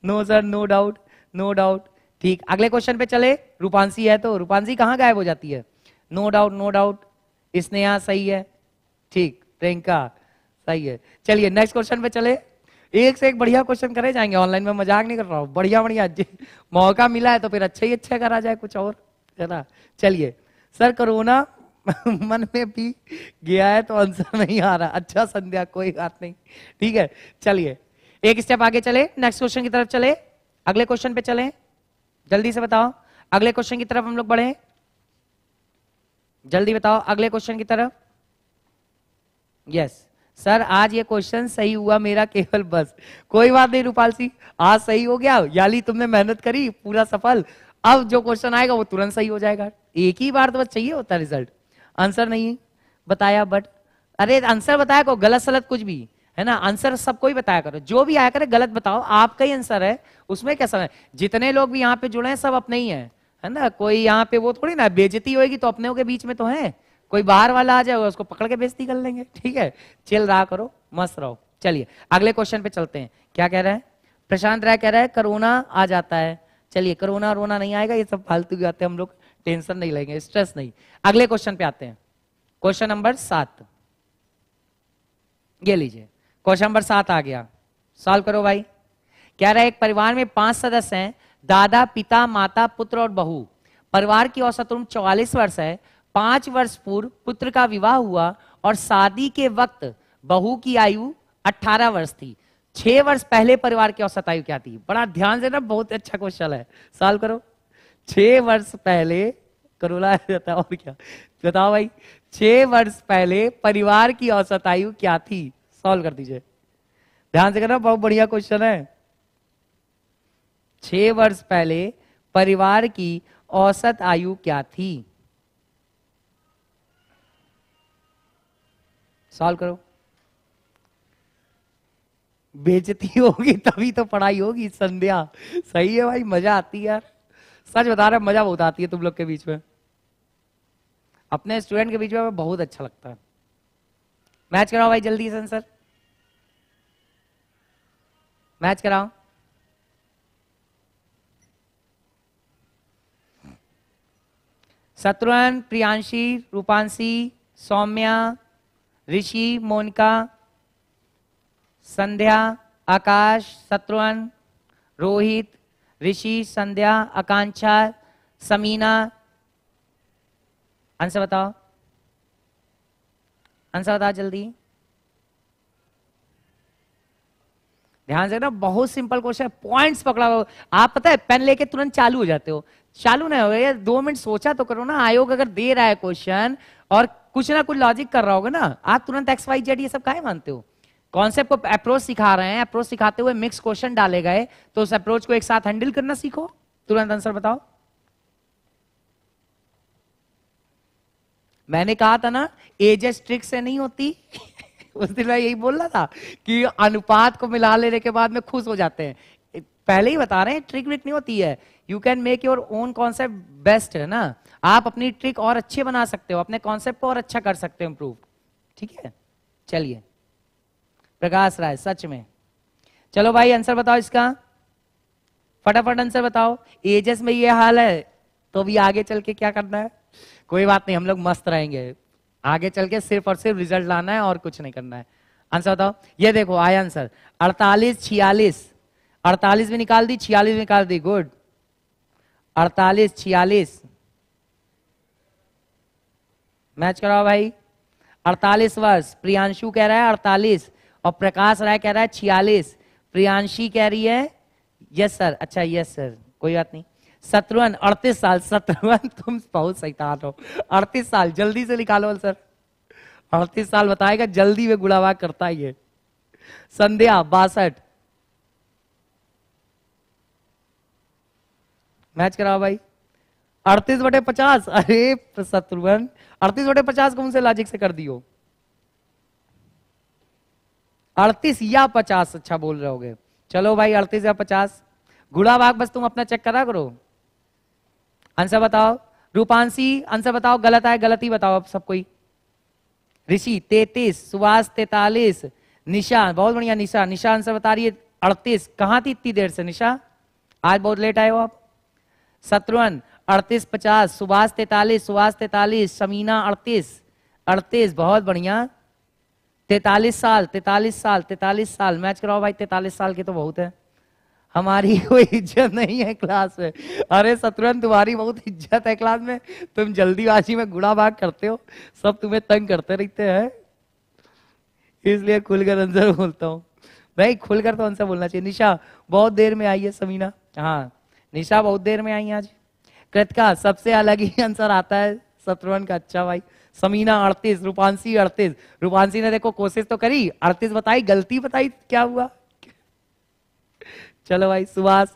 No sir, no doubt, no doubt. ठीक, अगले क्वेश्चन पे चले। रूपांशी है तो रूपांशी कहाँ गायब हो जाती है? No doubt, no doubt. Sneha सही है, ठीक। प्रियंका सही है। चलिए नेक्स्ट क्वेश्चन पे चले। एक से एक बढ़िया क्वेश्चन करे जाएंगे, ऑनलाइन में मजाक नहीं कर रहा हूँ, बढ़िया बढ़िया। मौका मिला है तो फिर अच्छा ही अच्छा करा जाए, कुछ और, है ना। चलिए सर, कोरोना मन में भी गया है तो आंसर नहीं आ रहा। अच्छा संध्या, कोई बात नहीं, ठीक है। चलिए एक स्टेप आगे चले, नेक्स्ट क्वेश्चन की तरफ चले। अगले क्वेश्चन पे चले, जल्दी से बताओ। अगले क्वेश्चन की तरफ हम लोग बढ़े, जल्दी बताओ अगले क्वेश्चन की तरफ। यस सर, आज ये क्वेश्चन सही हुआ मेरा केवल, बस। कोई बात नहीं रूपाल सिंह, आज सही हो गया, याली तुमने मेहनत करी, पूरा सफल। अब जो क्वेश्चन आएगा वो तुरंत सही हो जाएगा। एक ही बार तो बस चाहिए होता है रिजल्ट। आंसर नहीं बताया, बट अरे आंसर बताया को, गलत सलत कुछ भी, है ना। आंसर सबको ही बताया करो, जो भी आया करे गलत बताओ, आपका ही आंसर है, उसमें क्या समय। जितने लोग भी यहाँ पे जुड़े हैं सब अपने ही है ना। कोई यहाँ पे वो थोड़ी ना, बेइज्जती होगी तो अपने के बीच में तो है, कोई बाहर वाला आ जाएगा उसको पकड़ के बेइज्जती कर लेंगे, ठीक है। चिल रहा करो, मस्त रहो। चलिए अगले क्वेश्चन पे चलते हैं। क्या कह रहा है प्रशांत राय? कह रहा है कोरोना आ जाता है। चलिए कोरोना रोना नहीं आएगा, ये सब फालतू की बातें, हम लोग टेंशन नहीं लेंगे, स्ट्रेस नहीं। अगले क्वेश्चन पे आते हैं, क्वेश्चन नंबर 7। ये लीजिए क्वेश्चन नंबर 7 आ गया, सॉल्व करो भाई। कह रहा है एक परिवार में 5 सदस्य हैं, दादा, पिता, माता, पुत्र और बहू। परिवार की औसत उम्र 44 वर्ष है। 5 वर्ष पूर्व पुत्र का विवाह हुआ और शादी के वक्त बहू की आयु 18 वर्ष थी। 6 वर्ष पहले परिवार की औसत आयु क्या थी? बड़ा ध्यान से ना, बहुत अच्छा क्वेश्चन है, सॉल्व करो। 6 वर्ष पहले करोला रहता है और क्या, बताओ भाई। 6 वर्ष पहले परिवार की औसत आयु क्या थी? सॉल्व कर दीजिए, ध्यान से करना, बहुत बढ़िया क्वेश्चन है। 6 वर्ष पहले परिवार की औसत आयु क्या थी? सॉल्व करो। बेइज्जती होगी तभी तो पढ़ाई होगी। संध्या सही है भाई, मजा आती है यार, सच बता रहा, मजा बहुत आती है तुम लोग के बीच में, अपने स्टूडेंट के बीच में बहुत अच्छा लगता है। मैच कराओ भाई जल्दी से आंसर, मैच कराओ। शत्रुघ्न, प्रियांशी, रूपांशी, सौम्या, ऋषि, मोनिका, संध्या, आकाश, शत्रुघ्न, रोहित, ऋषि, संध्या, आकांक्षा, समीना। आंसर बताओ, आंसर बताओ जल्दी, ध्यान से ना, बहुत सिंपल क्वेश्चन है, पॉइंट्स पकड़ा हो। आप पता है पेन लेके तुरंत चालू हो जाते हो, चालू नहीं हो गया, 2 मिनट सोचा तो करो ना। आयोग अगर दे रहा है क्वेश्चन और कुछ ना कुछ लॉजिक कर रहा होगा ना, आप तुरंत एक्स वाई जेड ये सब काहे मानते हो? कॉन्सेप्ट को अप्रोच सिखा रहे हैं, अप्रोच सिखाते हुए मिक्स क्वेश्चन डाले गए, तो उस अप्रोच को एक साथ हैंडल करना सीखो। तुरंत आंसर बताओ। मैंने कहा था ना, एजेस ट्रिक से नहीं होती। उस दिन मैं यही बोल रहा था कि अनुपात को मिला लेने के बाद में खुश हो जाते हैं। पहले ही बता रहे हैं, ट्रिक विक नहीं होती है। You can make your own concept best, है ना। आप अपनी ट्रिक और अच्छे बना सकते हो, अपने कॉन्सेप्ट को और अच्छा कर सकते हो इंप्रूव, ठीक है। चलिए प्रकाश राय, सच में। चलो भाई आंसर बताओ इसका, फटाफट आंसर बताओ। एजेस में ये हाल है तो भी आगे चल के क्या करना है? कोई बात नहीं, हम लोग मस्त रहेंगे। आगे चल के सिर्फ और सिर्फ रिजल्ट लाना है और कुछ नहीं करना है। आंसर बताओ। ये देखो आया आंसर, 48, 46। 48 भी निकाल दी, 46 भी निकाल दी, गुड। 48, 46 मैच कराओ भाई। 48 वर्ष प्रियांशु कह रहा है 48 और प्रकाश राय कह रहा है 46। प्रियांशी कह रही है यस सर। अच्छा यस सर, कोई बात नहीं। शत्रुघ्न 38 साल। शत्रुघ्न तुम बहुत सही था, 38 साल, जल्दी से निकालो सर। 38 साल बताएगा, जल्दी में गुड़ावा करता ही है। संध्या 62। मैच कराओ भाई। 38/50। अरे शत्रुघ्न 38/50 कौन से लॉजिक से कर दियो? 38 या 50 अच्छा बोल रहे होगे। चलो भाई 38 या 50, गुड़ा भाग बस तुम अपना चेक करा करो। आंसर बताओ। रूपांशी आंसर बताओ, गलत है, गलत ही बताओ अब सब कोई। ऋषि 33, सुभाष 43, निशा बहुत बढ़िया, निशा निशा आंसर बता रही है 38। कहां थी इतनी देर से निशा, आज बहुत लेट आए हो आप। शत्रुघ्न 38 50, सुभाष 43, सुभाष 43, शमीना 38 38, बहुत बढ़िया। 43 साल 43 साल 43 साल, मैच कराओ भाई, 43 साल के तो बहुत है, हमारी कोई इज्जत नहीं है क्लास में। अरे शत्रुघ्न तुम्हारी बहुत इज्जत है क्लास में, तुम जल्दीबाजी में गुड़ा भाग करते हो, सब तुम्हें तंग करते रहते हैं, इसलिए खुलकर आंसर बोलता हूँ भाई, खुलकर तो आंसर बोलना चाहिए। निशा बहुत देर में आई है, समीना हाँ निशा बहुत देर में आई है आज। कृतिका सबसे अलग ही आंसर आता है शत्रुघ्न का, अच्छा भाई। समीना 38, रूपांशी 38, रूपांशी ने देखो कोशिश तो करी, 38 बताई, गलती बताई, क्या हुआ। चलो भाई सुभाष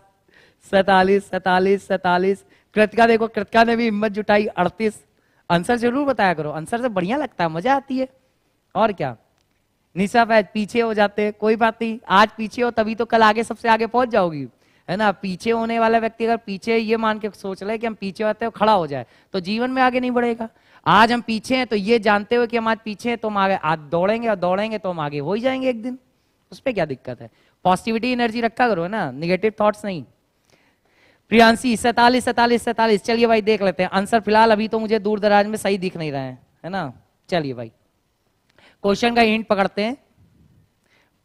47 47 47, कृतिका देखो, कृतिका ने भी हिम्मत जुटाई 38। आंसर जरूर बताया करो, आंसर से बढ़िया लगता है, मजा आती है और क्या। निशा फैज पीछे हो जाते, कोई बात नहीं, आज पीछे हो तभी तो कल आगे सबसे आगे पहुंच जाओगी, है ना। पीछे होने वाला व्यक्ति अगर पीछे ये मान के सोच ले कि हम पीछे होते हैं, खड़ा हो जाए, तो जीवन में आगे नहीं बढ़ेगा। आज हम पीछे हैं तो ये जानते हुए कि हम आज पीछे हैं, तो हम आगे आज दौड़ेंगे, और दौड़ेंगे तो हम आगे हो ही जाएंगे एक दिन, उस पर क्या दिक्कत है। पॉजिटिविटी एनर्जी रखा करो ना, निगेटिव थॉट्स नहीं। प्रियांशी 47 47 47, चलिए भाई देख लेते हैं आंसर। फिलहाल अभी तो मुझे दूर दराज में सही दिख नहीं रहा है ना। चलिए भाई क्वेश्चन का हिंट पकड़ते हैं,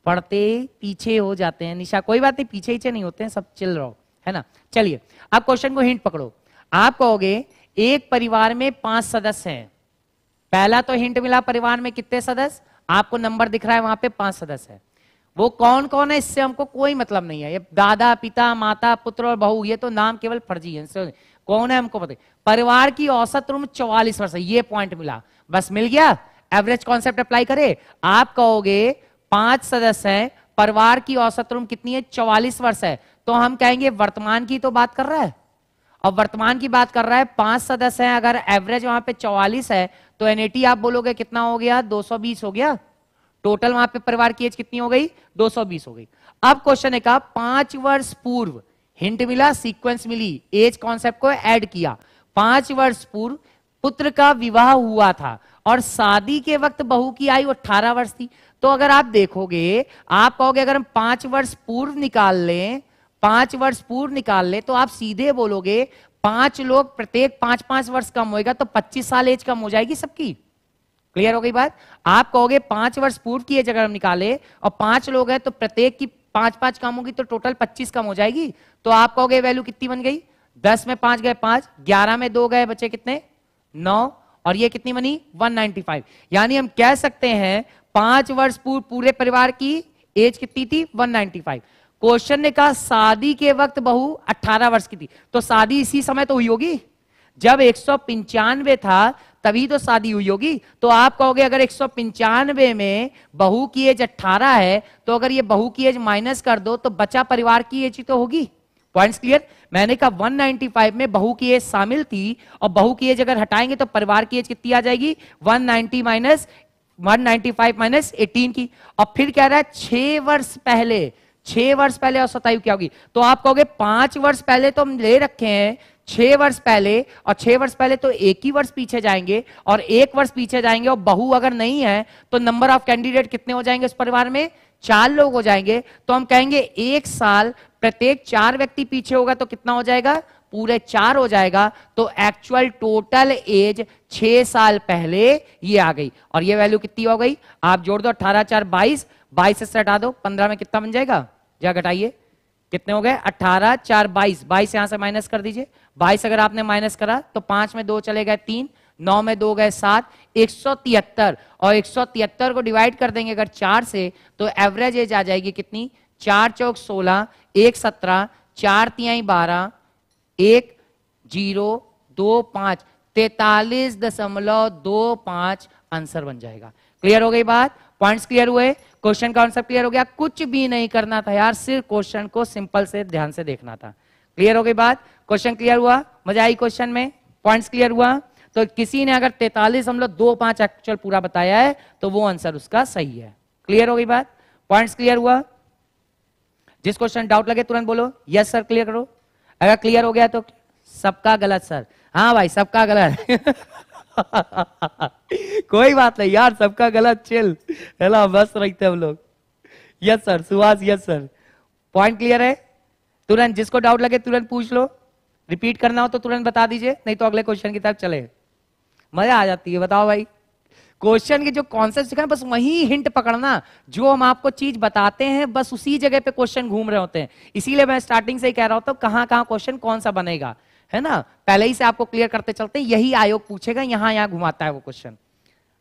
पढ़ते पीछे हो जाते हैं। निशा कोई बात नहीं, पीछे ही नहीं होते हैं, सब चिल रहो, है ना। चलिए आप क्वेश्चन को हिंट पकड़ो। आप कहोगे एक परिवार में 5 सदस्य हैं। पहला तो हिंट मिला, परिवार में कितने सदस्य, आपको नंबर दिख रहा है वहां पे 5 सदस्य है। वो कौन कौन है इससे हमको कोई मतलब नहीं है, ये दादा पिता माता पुत्र और बहू, ये तो नाम केवल फर्जी है, कौन है हमको पता। परिवार की औसत उम्र 44 वर्ष है, ये पॉइंट मिला, बस मिल गया। एवरेज कॉन्सेप्ट अप्लाई करे। आप कहोगे 5 सदस्य हैं, परिवार की औसत उम्र कितनी है, 44 वर्ष है, तो हम कहेंगे वर्तमान की तो बात कर रहा है, और वर्तमान की बात कर रहा है। 5 सदस्य हैं, अगर एवरेज वहां पे 44 है, तो एनएटी आप बोलोगे कितना हो गया, 220 हो गया। टोटल वहां पे परिवार की एज कितनी हो गई, 220 हो गई। अब क्वेश्चन है का 5 वर्ष पूर्व, हिंट मिला, सीक्वेंस मिली, एज कॉन्सेप्ट को ऐड किया। 5 वर्ष पूर्व पुत्र का विवाह हुआ था, और शादी के वक्त बहू की आयु 18 वर्ष थी। तो अगर आप देखोगे, आप कहोगे अगर हम 5 वर्ष पूर्व निकाल लें, 5 वर्ष पूर्व निकाल ले, तो आप सीधे बोलोगे 5 लोग प्रत्येक 5-5 वर्ष कम होएगा, तो 25 साल एज कम हो जाएगी सबकी। क्लियर हो गई बात। आप कहोगे 5 वर्ष पूर्व की एज अगर हम निकाले और 5 लोग हैं, तो प्रत्येक की 5-5 कम होगी, तो टोटल 25 कम हो जाएगी। तो आप कहोगे वैल्यू कितनी बन गई, 10 में 5 गए 5, 11 में 2 गए, बचे कितने 9, और ये कितनी बनी 195। यानी हम कह सकते हैं 5 वर्ष पूर्व पूरे परिवार की एज कितनी थी 195। क्वेश्चन ने कहा शादी के वक्त बहू 18 वर्ष की थी, तो शादी इसी समय तो हुई होगी जब 195 था, तभी तो शादी हुई होगी। तो आप कहोगे अगर 195 में बहू की एज 18 है, तो अगर ये बहू की एज माइनस कर दो, तो बचा परिवार की एज ही तो होगी। Points clear. मैंने कहा 195 में बहू की एज शामिल थी, और बहू की एज अगर हटाएंगे तो परिवार की एज कितनी आ जाएगी, 190 माइनस 195 माइनस 18 की। और फिर कह रहा है 6 वर्ष पहले, 6 वर्ष पहले औसत आयु क्या होगी। तो आप कहोगे 5 वर्ष पहले तो हम ले रखे हैं, 6 वर्ष पहले, और 6 वर्ष पहले तो एक ही वर्ष पीछे जाएंगे, और 1 वर्ष पीछे जाएंगे, और बहू अगर नहीं है तो नंबर ऑफ कैंडिडेट कितने हो जाएंगे उस परिवार में, 4 लोग हो जाएंगे। तो हम कहेंगे 1 साल प्रत्येक 4 व्यक्ति पीछे होगा, तो कितना हो जाएगा, पूरे 4 हो जाएगा। तो एक्चुअल टोटल एज 6 साल पहले ये आ गई। और ये वैल्यू कितनी हो गई, आप जोड़ दो, 18 4 22, 22 से हटा दो, 15 में कितना बन जाएगा, जा घटाइए, कितने हो गए 18 4 22, 22 यहां से माइनस कर दीजिए। 22 अगर आपने माइनस करा तो 5 में 2 चले गए 3, 9 में 2 गए 7, 173। और 173 को डिवाइड कर देंगे अगर 4 से, तो एवरेज एज आ जाएगी कितनी, 4 चौक 16, 1 17, 4 तिहाई 12, 1 0 2 5, 43.25 आंसर बन जाएगा। क्लियर हो गई बात, पॉइंट्स क्लियर हुए, क्वेश्चन का आंसर क्लियर हो गया। कुछ भी नहीं करना था यार, सिर्फ क्वेश्चन को सिंपल से ध्यान से देखना था। क्लियर हो गई बात, क्वेश्चन क्लियर हुआ, मजा आई क्वेश्चन में, पॉइंट्स क्लियर हुआ। तो किसी ने अगर 43.25 एक्चुअल पूरा बताया है, तो वो आंसर उसका सही है। क्लियर हो गई बात, पॉइंट्स क्लियर हुआ। जिस क्वेश्चन डाउट लगे तुरंत बोलो यस सर क्लियर करो, अगर क्लियर हो गया तो सबका गलत सर, हाँ भाई सबका गलत कोई बात नहीं यार, सबका गलत, चिल है ना, बस रखते हम लोग। Yes sir Suhas, yes sir, point clear है। तुरंत जिसको डाउट लगे तुरंत पूछ लो, रिपीट करना हो तो तुरंत बता दीजिए, नहीं तो अगले क्वेश्चन की तरफ चले। मजा आ जाती है। बताओ भाई, क्वेश्चन के जो कॉन्सेप्ट सिखाए बस वही हिंट पकड़ना, जो हम आपको चीज बताते हैं बस उसी जगह पे क्वेश्चन घूम रहे होते हैं। इसीलिए मैं स्टार्टिंग से ही कह रहा होता हूं कहां कहां क्वेश्चन कौन सा बनेगा, है ना, पहले ही से आपको क्लियर करते चलते हैं, यही आयोग पूछेगा, यहां यहां घुमाता है वो क्वेश्चन।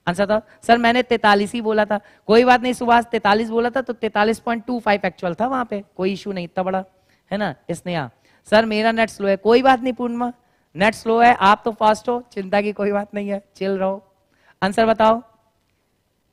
आंसर था सर मैंने 43 ही बोला था, कोई बात नहीं सुभाष, 43 बोला था तो 43.25 एक्चुअल था वहां पे, कोई इशू नहीं इतना बड़ा, है ना। स्नेहा सर मेरा नेट स्लो है, कोई बात नहीं पूर्णिमा, नेट स्लो है, आप तो फास्ट हो, चिंता की कोई बात नहीं है, चिल रहो। आंसर बताओ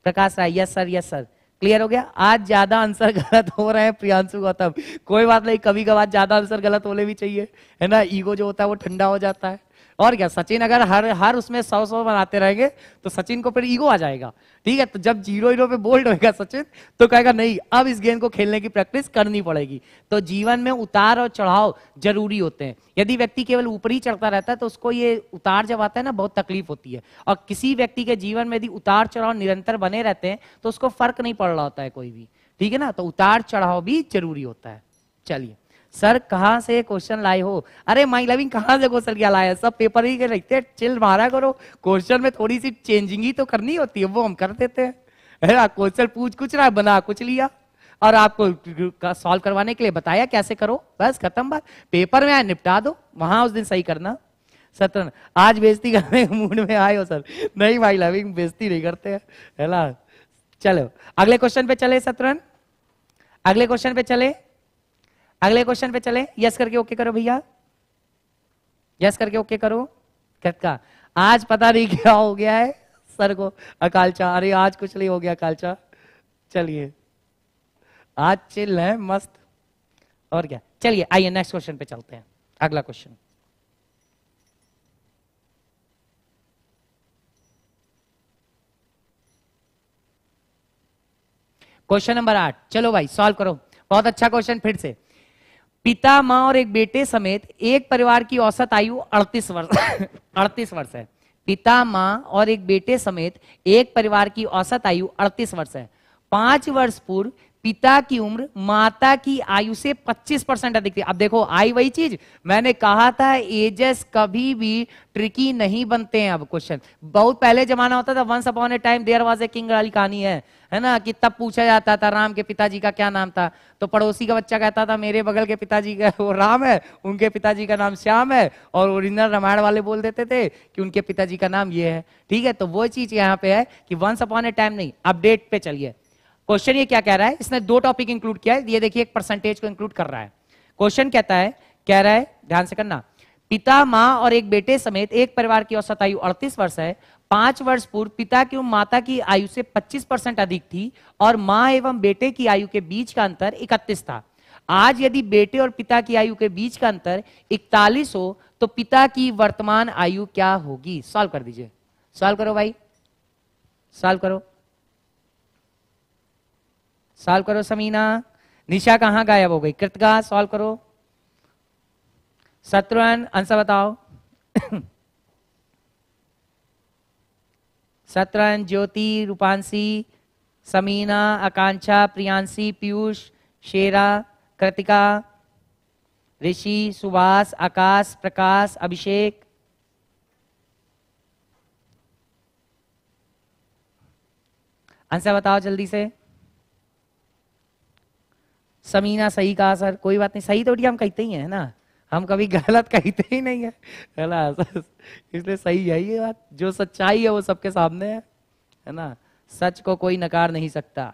Prakash Rai, yes sir, yes sir, clear हो गया। आज ज्यादा आंसर गलत हो रहे हैं प्रियांशु गौतम, कोई बात नहीं, कभी कभार ज्यादा आंसर गलत होने भी चाहिए, है ना, ईगो जो होता है वो ठंडा हो जाता है। और क्या, सचिन अगर हर उसमें 100 बनाते रहेंगे तो सचिन को फिर ईगो आ जाएगा, ठीक है। तो जब 0-0 पे बोल्ड होगा सचिन तो कहेगा नहीं अब इस गेम को खेलने की प्रैक्टिस करनी पड़ेगी। तो जीवन में उतार और चढ़ाव जरूरी होते हैं। यदि व्यक्ति केवल ऊपर ही चढ़ता रहता है तो उसको ये उतार जब आता है ना बहुत तकलीफ होती है। और किसी व्यक्ति के जीवन में यदि उतार चढ़ाव निरंतर बने रहते हैं तो उसको फर्क नहीं पड़ रहा होता है कोई भी, ठीक है ना। तो उतार चढ़ाव भी जरूरी होता है। चलिए सर कहां से क्वेश्चन लाए हो, अरे माई लविंग कहां से क्वेश्चन क्या लाया, सब पेपर ही के लिखते, चिल मारा करो, क्वेश्चन में थोड़ी सी चेंजिंग ही तो करनी होती है, वो हम कर देते हैं, है ना। क्वेश्चन पूछ कुछ रहा है, बना कुछ लिया, और आपको सॉल्व करवाने के लिए बताया कैसे करो, बस खत्म बात। पेपर में आए निपटा दो, वहां उस दिन सही करना। सत्रन आज बेइज्जती करने के मूड में आए हो सर, नहीं भाई लविंग बेइज्जती नहीं करते हैं, है ना। चलो अगले क्वेश्चन पे चले सत्रन, अगले क्वेश्चन पे चले, अगले क्वेश्चन पे चले। यस करके ओके करो भैया, यस करके ओके करो। का आज पता नहीं क्या हो गया है सर को, अकालचा, अरे आज कुछ नहीं हो गया अकालचा, चलिए आज चिल है मस्त, और क्या। चलिए आइए नेक्स्ट क्वेश्चन पे चलते हैं। अगला क्वेश्चन क्वेश्चन नंबर 8, चलो भाई सॉल्व करो, बहुत अच्छा क्वेश्चन फिर से। पिता मां और एक बेटे समेत एक परिवार की औसत आयु 38 वर्ष 38 वर्ष है। पिता मां और एक बेटे समेत एक परिवार की औसत आयु 38 वर्ष है। 5 वर्ष पूर्व पिता की उम्र माता की आयु से 25% अधिक थी। अब देखो आई वही चीज मैंने कहा था, एजेस कभी भी ट्रिकी नहीं बनते हैं। अब क्वेश्चन बहुत पहले जमाना होता था, once upon a time there was a king वाली कहानी है ना, कि तब पूछा जाता था राम के पिताजी का क्या नाम था, तो पड़ोसी का बच्चा कहता था मेरे बगल के पिताजी का वो राम है, उनके पिताजी का नाम श्याम है, और ओरिजिनल रामायण वाले बोल देते थे कि उनके पिताजी का नाम ये है, ठीक है। तो वो चीज यहाँ पे है कि वंस अपॉन ए टाइम नहीं, अपडेट पे चलिए। क्वेश्चन ये क्या कह रहा है, इसने 2 टॉपिक इंक्लूड किया है, ये देखिए एक परसेंटेज को इंक्लूड कर रहा है। क्वेश्चन कहता है, कह रहा है ध्यान से करना, पिता मां और एक बेटे समेत एक परिवार की औसत आयु 38 वर्ष है। 5 वर्ष पूर्व पिता की उम्र माता की आयु से 25% अधिक थी और मां एवं बेटे की आयु के बीच का अंतर 31 था। आज यदि बेटे और पिता की आयु के बीच का अंतर 41 हो तो पिता की वर्तमान आयु क्या होगी। सॉल्व कर दीजिए, सॉल्व करो भाई, सॉल्व करो, सॉल्व करो। समीना, निशा कहां गायब हो गई, कृतिका सॉल्व करो। शत्रुघ्न आंसर बताओ। शत्रुघ्न, ज्योति, रूपांशी, समीना, आकांक्षा, प्रियांशी, पीयूष, शेरा, कृतिका, ऋषि, सुभाष, आकाश, प्रकाश, अभिषेक। आंसर बताओ जल्दी से। समीना सही कहा सर, कोई बात नहीं, सही तो हम कहते ही है ना, हम कभी गलत कहते ही नहीं है ना, इसलिए सही है ये बात, जो सच्चाई है वो सबके सामने है ना, सच को कोई नकार नहीं सकता।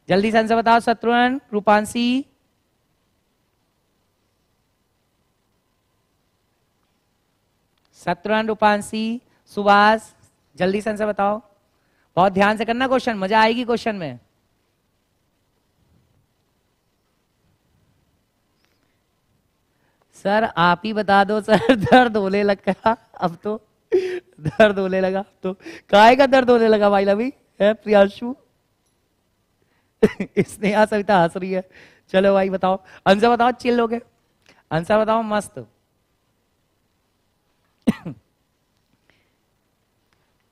जल्दी से आंसर बताओ शत्रुघ्न, रूपांशी, शत्रुघ्न, रूपांशी, सुभाष, जल्दी से आंसर बताओ। बहुत ध्यान से करना क्वेश्चन, मजा आएगी क्वेश्चन में। सर आप ही बता दो सर, दर्द होने लगा अब तो, दर्द होने लगा तो, काय का दर्द होने लगा भाई लवी है प्रियांशु। स्नेहा सविता हंस रही है। चलो भाई बताओ, आंसर बताओ, चिल हो गए, आंसर बताओ मस्त।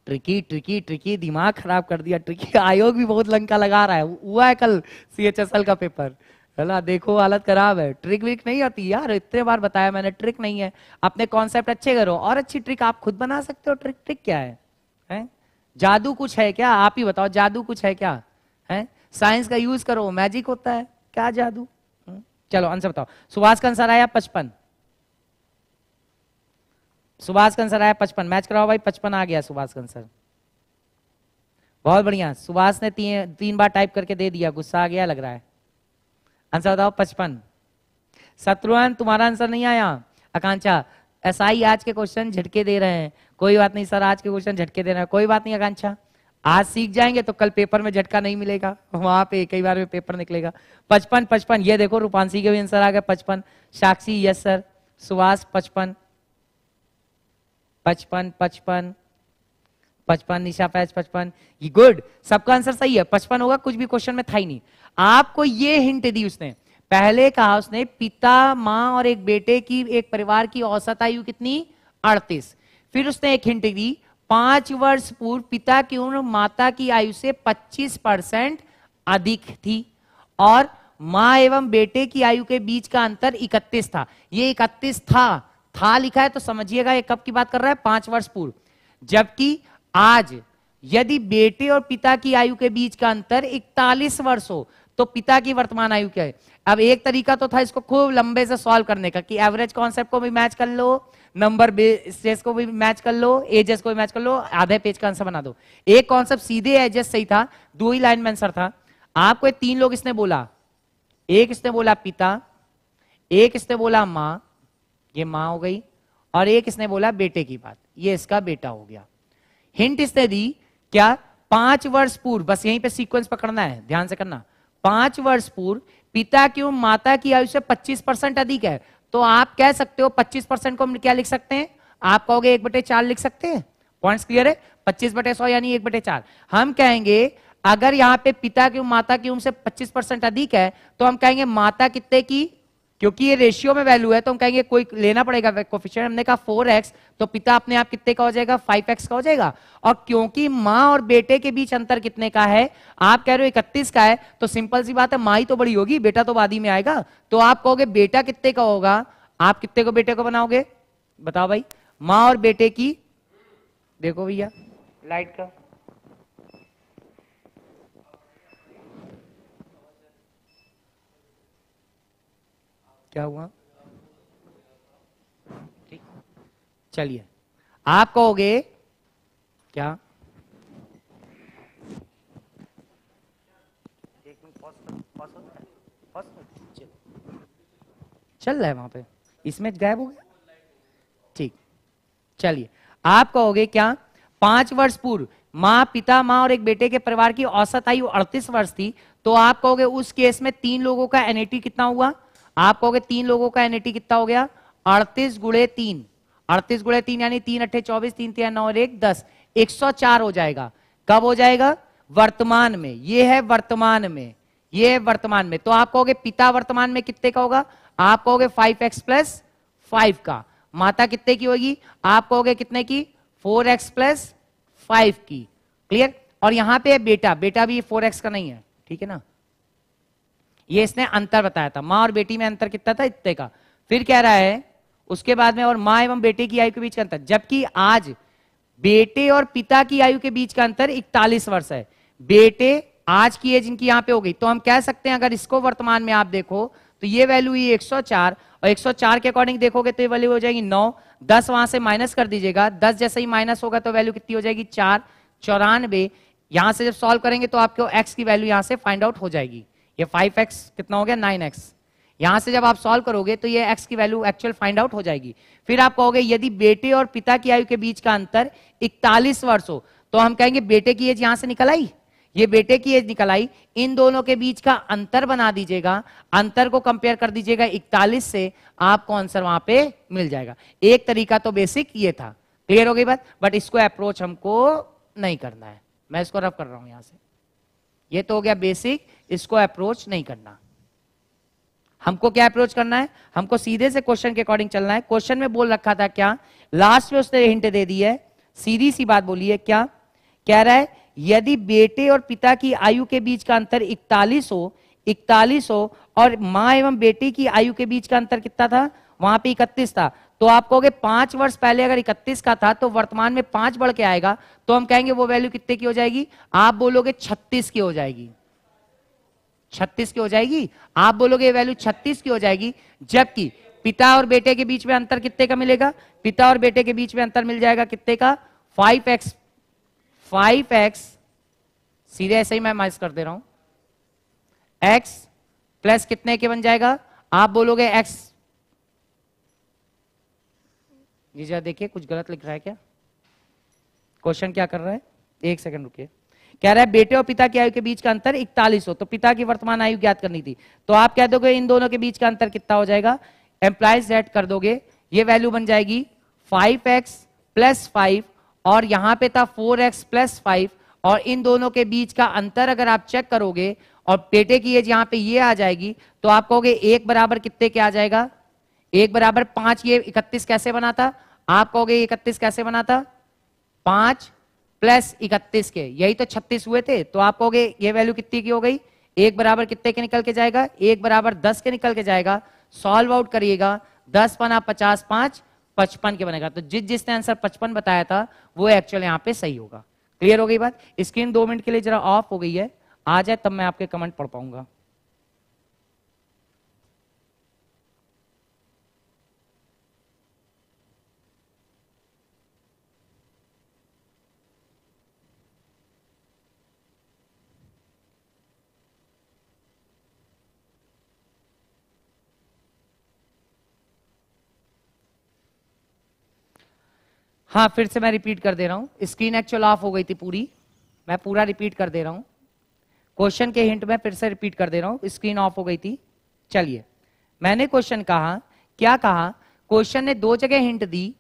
ट्रिकी ट्रिकी ट्रिकी, दिमाग खराब कर दिया ट्रिकी। आयोग भी बहुत लंका लगा रहा है, हुआ है कल CHSL का पेपर, है ना। देखो हालत खराब है, ट्रिक विक नहीं आती यार, इतने बार बताया मैंने, ट्रिक नहीं है। अपने कॉन्सेप्ट अच्छे करो और अच्छी ट्रिक आप खुद बना सकते हो। ट्रिक ट्रिक क्या है? जादू कुछ है क्या? आप ही बताओ, जादू कुछ है क्या? है साइंस का यूज करो, मैजिक होता है, क्या जादू? चलो आंसर बताओ। सुभाष का आंसर आया 55। सुभाष का आंसर आया 55, मैच कराओ भाई, 55 आ गया सुभाष का आंसर। बहुत बढ़िया, सुभाष ने तीन बार टाइप करके दे दिया, गुस्सा आ गया लग रहा है। आंसर बताओ 55। शत्रुघ्न तुम्हारा आंसर नहीं आया। आकांक्षा SI आज के क्वेश्चन झटके दे रहे हैं। कोई बात नहीं सर, आज के क्वेश्चन झटके दे रहे हैं, कोई बात नहीं आकांक्षा, आज सीख जाएंगे तो कल पेपर में झटका नहीं मिलेगा, वहां पे कई बार में पेपर निकलेगा। 55 ये देखो रूपांशी के भी आंसर आ गया 55। साक्षी यस सर। सुभाष 55 55 55 55, निशा फैज 55, ये गुड, सबका आंसर सही है। 55 होगा, कुछ भी क्वेश्चन में था ही नहीं। आपको ये हिंट दी उसने, पहले कहा उसने पिता मां और एक बेटे की, एक परिवार की औसत आयु कितनी? 38। फिर उसने एक हिंट दी, 5 वर्ष पूर्व पिता की उम्र माता की आयु से 25% अधिक थी और मां एवं बेटे की आयु के बीच का अंतर 31 था। ये 31 था लिखा है तो समझिएगा ये कब की बात कर रहा है? 5 वर्ष पूर्व। जबकि आज यदि बेटे और पिता की आयु के बीच का अंतर 41 वर्ष हो तो पिता की वर्तमान आयु क्या है? अब एक तरीका तो था इसको खूब लंबे से सॉल्व करने का कि एवरेज कॉन्सेप्ट को भी मैच कर लो, नंबर बेसेस को भी मैच कर लो, एजेस को भी मैच कर लो, आधे पेज का आंसर बना दो। एक कॉन्सेप्ट सीधे एजेस सही था, 2 ही लाइन में आंसर था। आपको 3 लोग इसने बोला, एक इसने बोला पिता, एक इसने बोला मां, ये मां हो गई, और एक इसने बोला बेटे की बात, ये इसका बेटा हो गया। हिंट इसने दी क्या? 5 वर्ष पूर्व, बस यहीं पे सीक्वेंस पकड़ना है, ध्यान से करना। 5 वर्ष पूर्व पिता की उम्र माता की आयु से 25% अधिक है, तो आप कह सकते हो 25% को हम क्या लिख सकते हैं? आप कहोगे 1/4 लिख सकते हैं। पॉइंट्स क्लियर है? 25/100 यानी 1/4। हम कहेंगे अगर यहाँ पे पिता की उम्र माता की उम्र से 25% अधिक है तो हम कहेंगे माता कितने की, क्योंकि ये रेशियो में वैल्यू है तो हम कहेंगे कोई लेना पड़ेगा कोफिशिएंट। हमने कहा 4x, तो पिता अपने आप कितने का हो जाएगा? 5x का हो जाएगा। और क्योंकि मां और बेटे के बीच अंतर कितने का है? आप कह रहे हो 31 का है, तो सिंपल सी बात है मां ही तो बड़ी होगी, बेटा तो बाद ही में आएगा। तो आप कहोगे बेटा कितने का होगा? आप कितने को बेटे को बनाओगे? बताओ भाई। मां और बेटे की, देखो भैया लाइट का, क्या हुआ? ठीक, चलिए आप कहोगे क्या? एक मिनट चल रहा है वहां पे, इसमें गायब हो गया। ठीक, चलिए आप कहोगे क्या? 5 वर्ष पूर्व मां, पिता, मां और एक बेटे के परिवार की औसत आयु 38 वर्ष थी, तो आप कहोगे उस केस में 3 लोगों का NAT कितना हुआ? आप कहोगे 3 लोगों का NAT कितना हो गया? 38 गुणे 3, 38 गुणे 3 यानी 3 8 24, 3 3 9 और 1 10, 104 हो जाएगा। कब हो जाएगा? वर्तमान में। ये है वर्तमान में, ये है वर्तमान में। तो आप कहोगे पिता वर्तमान में कितने का होगा? आप कहोगे 5x प्लस 5 का। माता कितने की होगी? आप कहोगे कितने की? 4x प्लस 5 की। क्लियर? और यहां पे बेटा, बेटा भी 4x का नहीं है, ठीक है ना। ये इसने अंतर बताया था, मां और बेटी में अंतर कितना था? इतने का। फिर कह रहा है उसके बाद में और मां एवं बेटे की आयु के बीच का अंतर, जबकि आज बेटे और पिता की आयु के बीच का अंतर 41 वर्ष है। बेटे आज की एज इनकी यहां पे हो गई, तो हम कह सकते हैं अगर इसको वर्तमान में आप देखो तो ये वैल्यू ये 104, और 104 के अकॉर्डिंग देखोगे तो ये वैल्यू हो जाएगी 9, 10 वहां से माइनस कर दीजिएगा, 10 जैसे ही माइनस होगा तो वैल्यू कितनी हो जाएगी? 4, 94। यहां से जब सॉल्व करेंगे तो आपको x की वैल्यू यहां से फाइंड आउट हो जाएगी। ये 5x कितना हो गया? 9x। यहां से जब आप सॉल्व करोगे तो ये x की वैल्यू एक्चुअल फाइंड आउट हो जाएगी। फिर आप कहोगे यदि बेटे और पिता की आयु के बीच का अंतर 41 वर्ष हो, तो हम कहेंगे बेटे की एज यहां से निकल आई, ये बेटे की एज निकल आई, इन दोनों के बीच का अंतर बना दीजिएगा, अंतर को कंपेयर कर दीजिएगा 41 से, आपको आंसर वहां पे मिल जाएगा। एक तरीका तो बेसिक ये था, क्लियर हो गई बात। बट इसको अप्रोच हमको नहीं करना है, मैं इसको रफ कर रहा हूं यहां से। ये तो हो गया बेसिक, इसको अप्रोच नहीं करना। हमको क्या अप्रोच करना है? हमको सीधे से क्वेश्चन के अकॉर्डिंग चलना है। क्वेश्चन में बोल रखा था क्या? लास्ट में उसने हिंट दे दी है, सीधी सी बात बोली है क्या? कह रहा है यदि बेटे और पिता की आयु के बीच का अंतर 41 हो और मां एवं बेटी की आयु के बीच का अंतर कितना था, वहां पे 31 था, तो आप कहोगे 5 वर्ष पहले अगर 31 का था तो वर्तमान में 5 बढ़ के आएगा, तो हम कहेंगे वो वैल्यू कितने की हो जाएगी, आप बोलोगे 36 की हो जाएगी। 36 की हो जाएगी, आप बोलोगे वैल्यू 36 की हो जाएगी। जबकि पिता और बेटे के बीच में अंतर कितने का मिलेगा, पिता और बेटे के बीच में अंतर मिल जाएगा कितने का, 5x, सीधे ऐसे ही मैं माइनस कर दे रहा हूं, x प्लस कितने के बन जाएगा, आप बोलोगे x, ये जरा देखिए कुछ गलत लिख रहा है क्या, क्वेश्चन क्या कर रहा है, एक सेकंड रुकिए। कह रहा है बेटे और पिता की आयु के बीच का अंतर 41 हो, तो पिता की वर्तमान आयु ज्ञात करनी थी, तो आप कह दोगे इन दोनों के बीच का अंतर कितना हो जाएगा, एम्प्लाइज दैट कर दोगे, ये वैल्यू बन जाएगी 5x प्लस 5 और यहां पे था 4x प्लस 5, और इन दोनों के बीच का अंतर अगर आप चेक करोगे और बेटे की एज यहां पे ये आ जाएगी, तो आप कहोगे 1 बराबर कितने के आ जाएगा, 1 बराबर 5, ये 31 कैसे बना था, आप कहोगे 31 कैसे बना था, 5 प्लस 31 के, यही तो 36 हुए थे, तो आप कहोगे ये वैल्यू कितनी की हो गई, 1 बराबर कितने के निकल के जाएगा, 1 बराबर 10 के निकल के जाएगा। सॉल्व आउट करिएगा, 10 पना 50 5 55 के बनेगा, तो जिसने आंसर 55 बताया था वो एक्चुअल यहां पे सही होगा। क्लियर हो गई बात, स्क्रीन 2 मिनट के लिए जरा ऑफ हो गई है, आ जाए तब मैं आपके कमेंट पढ़ पाऊंगा। हाँ, फिर से मैं रिपीट कर दे रहा हूं, स्क्रीन एक्चुअल ऑफ हो गई थी पूरी, मैं पूरा रिपीट कर दे रहा हूं, क्वेश्चन के हिंट में फिर से रिपीट कर दे रहा हूं, स्क्रीन ऑफ हो गई थी। चलिए, मैंने क्वेश्चन कहा, क्या कहा, क्वेश्चन ने 2 जगह हिंट दी,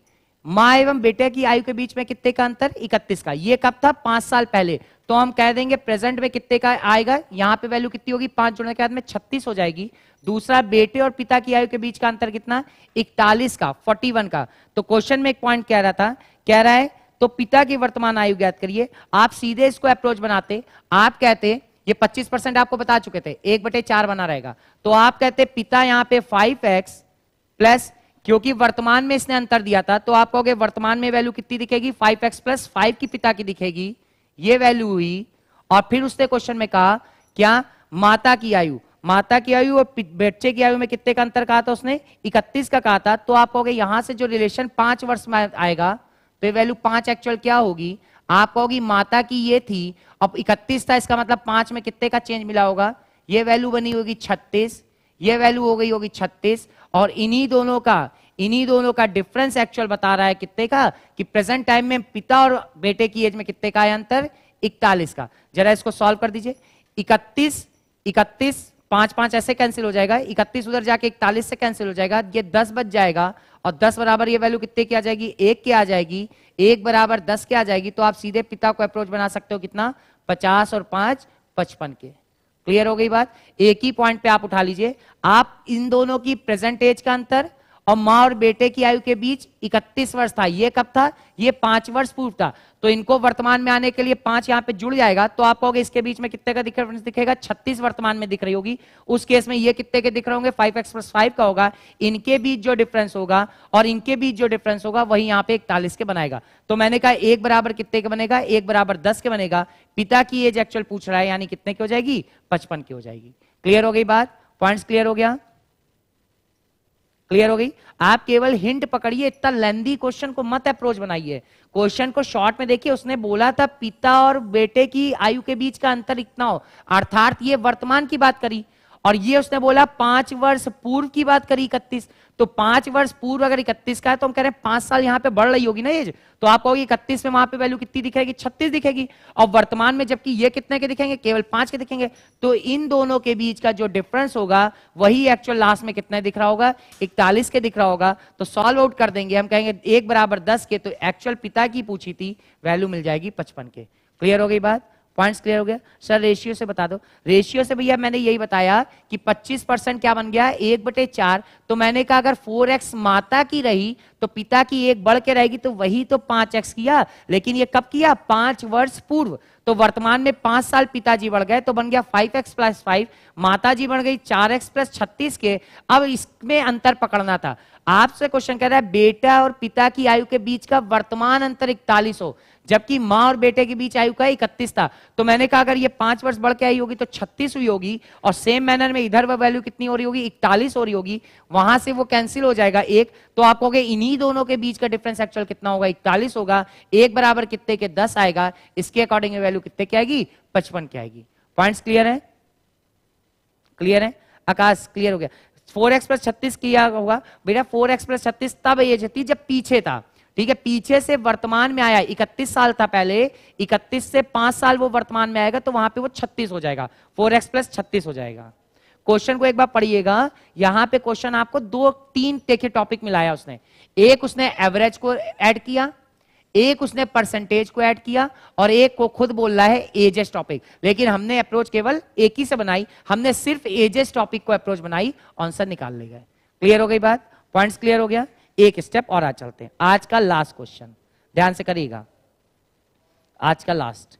मां एवं बेटे की आयु के बीच में कितने का अंतर, 31 का, ये कब था, 5 साल पहले, तो हम कह देंगे प्रेजेंट में कितने का आएगा, यहां पे वैल्यू कितनी होगी, 5 जोड़ने के बाद में 36 हो जाएगी। दूसरा, बेटे और पिता की आयु के बीच का अंतर कितना, 41 का, 41 का, तो क्वेश्चन में एक पॉइंट कह रहा था, कह रहा है तो पिता की वर्तमान आयु ज्ञात करिए। आप सीधे इसको अप्रोच बनाते, आप कहते ये 25% आपको बता चुके थे, 1/4 बना रहेगा, तो आप कहते पिता यहां पे 5x प्लस, क्योंकि वर्तमान में इसने अंतर दिया था, तो आप कहोगे वर्तमान में वैल्यू कितनी दिखेगी, 5x प्लस 5 की पिता की दिखेगी, ये वैल्यू हुई। और फिर उसने क्वेश्चन में कहा क्या, माता की आयु, माता की आयु और बच्चे की आयु में कितने का अंतर कहा था उसने, 31 का कहा था, तो आप कहोगे यहां से जो रिलेशन 5 वर्ष में आएगा, तो वैल्यू 5 एक्चुअल क्या होगी, आप कहोगी माता की ये थी, अब 31 था, इसका मतलब 5 में कितने का चेंज मिला होगा, ये वैल्यू बनी होगी 36, ये वैल्यू हो गई होगी 36, और इन्हीं दोनों का डिफरेंस एक्चुअल बता रहा है कितने का, कि प्रेजेंट टाइम में पिता और बेटे की एज में कितने का है अंतर, 41 का। जरा इसको सॉल्व कर दीजिए, 31 5 5 ऐसे कैंसिल हो जाएगा, 31 उधर जाके 41 से कैंसिल हो जाएगा, ये 10 बच जाएगा, और 10 बराबर ये वैल्यू कितने की आ जाएगी, 1 की आ जाएगी, 1 बराबर 10 के आ जाएगी, तो आप सीधे पिता को अप्रोच बना सकते हो कितना, 50 और 5 55 के। क्लियर हो गई बात, एक ही पॉइंट पे आप उठा लीजिए, आप इन दोनों की प्रेजेंट एज का अंतर और मां और बेटे की आयु के बीच 31 वर्ष था, ये कब था, ये 5 वर्ष पूर्व था, तो इनको वर्तमान में आने के लिए 5 यहां पे जुड़ जाएगा, तो आप कहोगे इसके बीच में कितने का डिफरेंस दिखेगा, 36 वर्तमान में दिख रही होगी, उस केस में ये कितने के दिख रहे होंगे, 5x प्लस 5 का होगा, इनके बीच जो डिफरेंस होगा और इनके बीच जो डिफरेंस होगा वही यहां पे 41 के बनाएगा। तो मैंने कहा 1 बराबर कितने के बनेगा, 1 बराबर 10 के बनेगा, पिता की एज एक्चुअल पूछ रहा है, यानी कितने की हो जाएगी, 55 की हो जाएगी। क्लियर हो गई बात, पॉइंट्स क्लियर हो गया, क्लियर हो गई। आप केवल हिंट पकड़िए, इतना लेंदी क्वेश्चन को मत अप्रोच बनाइए, क्वेश्चन को शॉर्ट में देखिए, उसने बोला था पिता और बेटे की आयु के बीच का अंतर इतना हो, अर्थात ये वर्तमान की बात करी, और ये उसने बोला 5 वर्ष पूर्व की बात करी 31, तो 5 वर्ष पूर्व अगर 31 का है तो हम कह रहे हैं 5 साल यहां पे बढ़ रही होगी ना एज, तो आप कहोगे 31 में वहां पे वैल्यू कितनी दिखेगी, 36 दिखेगी, और वर्तमान में जबकि ये कितने के दिखेंगे, केवल 5 के दिखेंगे, तो इन दोनों के बीच का जो डिफरेंस होगा वही एक्चुअल लास्ट में कितने दिख रहा होगा, 41 के दिख रहा होगा। तो सॉल्व आउट कर देंगे, हम कहेंगे 1 बराबर 10 के, तो एक्चुअल पिता की पूछी थी वैल्यू मिल जाएगी 55 के। क्लियर हो गई बात, पॉइंट्स क्लियर हो गया। सर रेशियो से बता दो, रेशियो से भैया मैंने यही बताया कि 25% क्या बन गया, 1/4, तो मैंने कहा अगर 4x माता की रही तो तो पिता की 1 बढ़ के रहेगी तो वही तो 5x किया, लेकिन ये कब किया? 5 वर्ष पूर्व। तो वर्तमान में 5 साल पिताजी बढ़ गए तो बन गया 5x + 5, माताजी बढ़ गई 4x + 36 के। अब इसमें अंतर पकड़ना था। आपसे क्वेश्चन कह रहा है बेटा और पिता की आयु के बीच का वर्तमान अंतर 41 हो, जबकि मां और बेटे के बीच आयु का 31 था। तो मैंने कहा अगर ये 5 वर्ष बढ़ के आई होगी तो 36 हुई होगी, और सेम मैनर में इधर वो वैल्यू कितनी हो रही होगी? 41 हो रही होगी। वहां से वो कैंसिल हो जाएगा 1, तो आप कहोगे इन्हीं दोनों के बीच का डिफरेंस एक्चुअल कितना होगा? 41 होगा। 1 बराबर कितने के? 10 आएगा। इसके अकॉर्डिंग वैल्यू कितने की आएगी? 55 की आएगी। पॉइंट्स क्लियर है? क्लियर है? आकाश क्लियर हो गया? 4x + 36 किया होगा बेटा। 4x + 36 तब एज थी जब पीछे था, ठीक है, पीछे से वर्तमान में आया 31 साल था पहले, 31 से 5 साल वो वर्तमान में आएगा तो वहां पे वो 36 हो जाएगा, 4x + 36 हो जाएगा। क्वेश्चन को एक बार पढ़िएगा। यहां पे क्वेश्चन आपको 2-3 देखिए टॉपिक मिलाया उसने। एक उसने एवरेज को ऐड किया, एक उसने परसेंटेज को ऐड किया, और एक को खुद बोल रहा है एजेस टॉपिक। लेकिन हमने अप्रोच केवल एक ही से बनाई, हमने सिर्फ एजेस टॉपिक को अप्रोच बनाई, आंसर निकाल ले गए। क्लियर हो गई बात? पॉइंट्स क्लियर हो गया? एक स्टेप और आज चलते हैं। आज का लास्ट क्वेश्चन ध्यान से करिएगा, आज का लास्ट।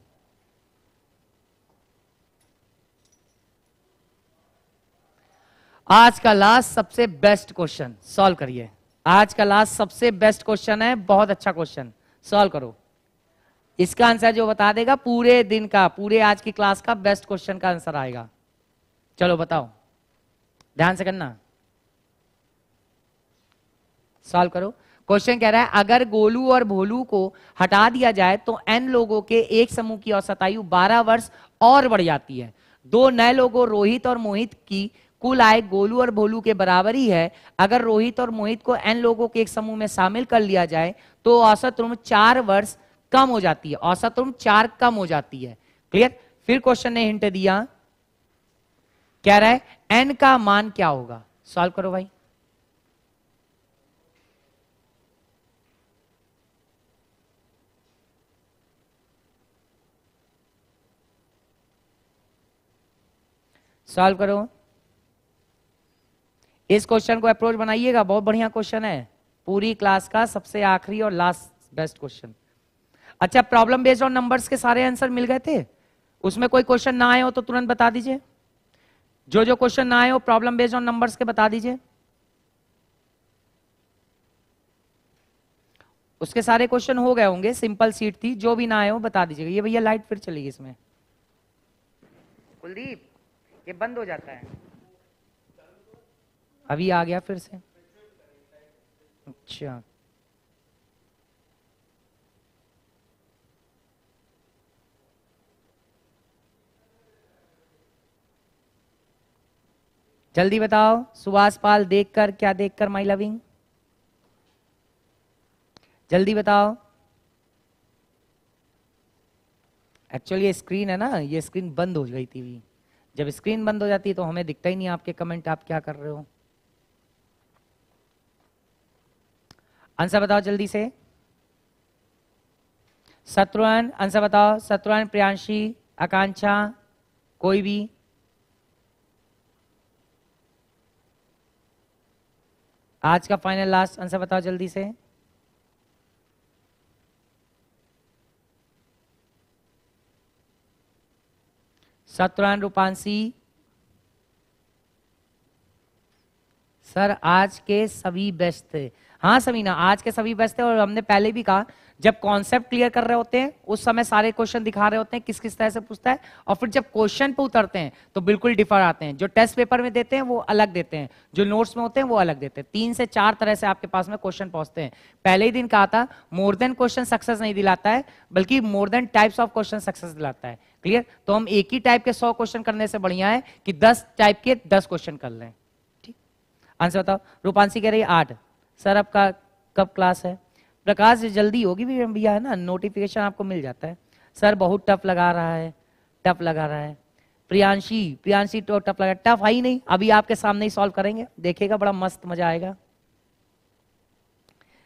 आज का लास्ट सबसे बेस्ट क्वेश्चन सॉल्व करिए। आज का लास्ट सबसे बेस्ट क्वेश्चन है, बहुत अच्छा क्वेश्चन, सॉल्व करो। इसका आंसर जो बता देगा पूरे दिन का, पूरे आज की क्लास का बेस्ट क्वेश्चन का आंसर आएगा। चलो बताओ, ध्यान से करना, सॉल्व करो। क्वेश्चन कह रहा है अगर गोलू और भोलू को हटा दिया जाए तो n लोगों के एक समूह की औसत आयु 12 वर्ष और बढ़ जाती है। 2 नए लोगों रोहित और मोहित की कुल आय गोलू और भोलू के बराबर ही है। अगर रोहित और मोहित को n लोगों के एक समूह में शामिल कर लिया जाए तो औसत उम्र 4 वर्ष कम हो जाती है, औसत उम्र 4 कम हो जाती है। क्लियर? फिर क्वेश्चन ने हिंट दिया, कह रहा है n का मान क्या होगा? सॉल्व करो भाई। सॉल्व करो। इस क्वेश्चन को अप्रोच बनाइएगा, बहुत बढ़िया क्वेश्चन है, पूरी क्लास का सबसे आखिरी और लास्ट बेस्ट क्वेश्चन। अच्छा, प्रॉब्लम बेस्ड ऑन नंबर्स के सारे आंसर मिल गए थे? उसमें कोई क्वेश्चन ना आए हो तो तुरंत बता दीजिए। जो जो क्वेश्चन ना आए हो प्रॉब्लम बेस्ड ऑन नंबर्स के बता दीजिए। उसके सारे क्वेश्चन हो गए होंगे, सिंपल सीट थी। जो भी ना आए हो बता दीजिएगा। ये भैया लाइट फिर चलेगी इसमें, कुलदीप ये बंद हो जाता है। अभी आ गया फिर से। अच्छा, जल्दी बताओ। सुभाष पाल देखकर, क्या देखकर माई लविंग? जल्दी बताओ। एक्चुअली ये स्क्रीन है ना, ये स्क्रीन बंद हो गई थी। जब स्क्रीन बंद हो जाती है तो हमें दिखता ही नहीं आपके कमेंट, आप क्या कर रहे हो। आंसर बताओ जल्दी से। शत्रुघ्न आंसर बताओ। शत्रुघ्न, प्रियांशी, आकांक्षा, कोई भी? आज का फाइनल लास्ट आंसर बताओ जल्दी से। शत्रुघ्न, रूपांशी। सर आज के सभी बेस्ट थे। हाँ समीना, आज के सभी बेस्ट थे। और हमने पहले भी कहा जब कॉन्सेप्ट क्लियर कर रहे होते हैं उस समय सारे क्वेश्चन दिखा रहे होते हैं किस किस तरह से पूछता है, और फिर जब क्वेश्चन पे उतरते हैं तो बिल्कुल डिफर आते हैं। जो टेस्ट पेपर में देते हैं वो अलग देते हैं, जो नोट्स में होते हैं वो अलग देते हैं। 3 से 4 तरह से आपके पास में क्वेश्चन पहुंचते हैं। पहले ही दिन कहा था मोर देन क्वेश्चन सक्सेस नहीं दिलाता है, बल्कि more than types of question success दिलाता है। क्लियर? तो हम एक ही टाइप के 100 क्वेश्चन करने से बढ़िया है कि 10 टाइप के 10 क्वेश्चन कर लें। ठीक, आंसर बताओ। रूपांशी कह रही है 8। सर आपका कब क्लास है? प्रकाश जल्दी होगी भी भैया, है ना, नोटिफिकेशन आपको मिल जाता है। सर बहुत टफ लगा रहा है, टफ लगा रहा है। प्रियांशी तो टफ लगा, टफ है ही नहीं, अभी आपके सामने ही सॉल्व करेंगे, देखिएगा बड़ा मस्त मजा आएगा।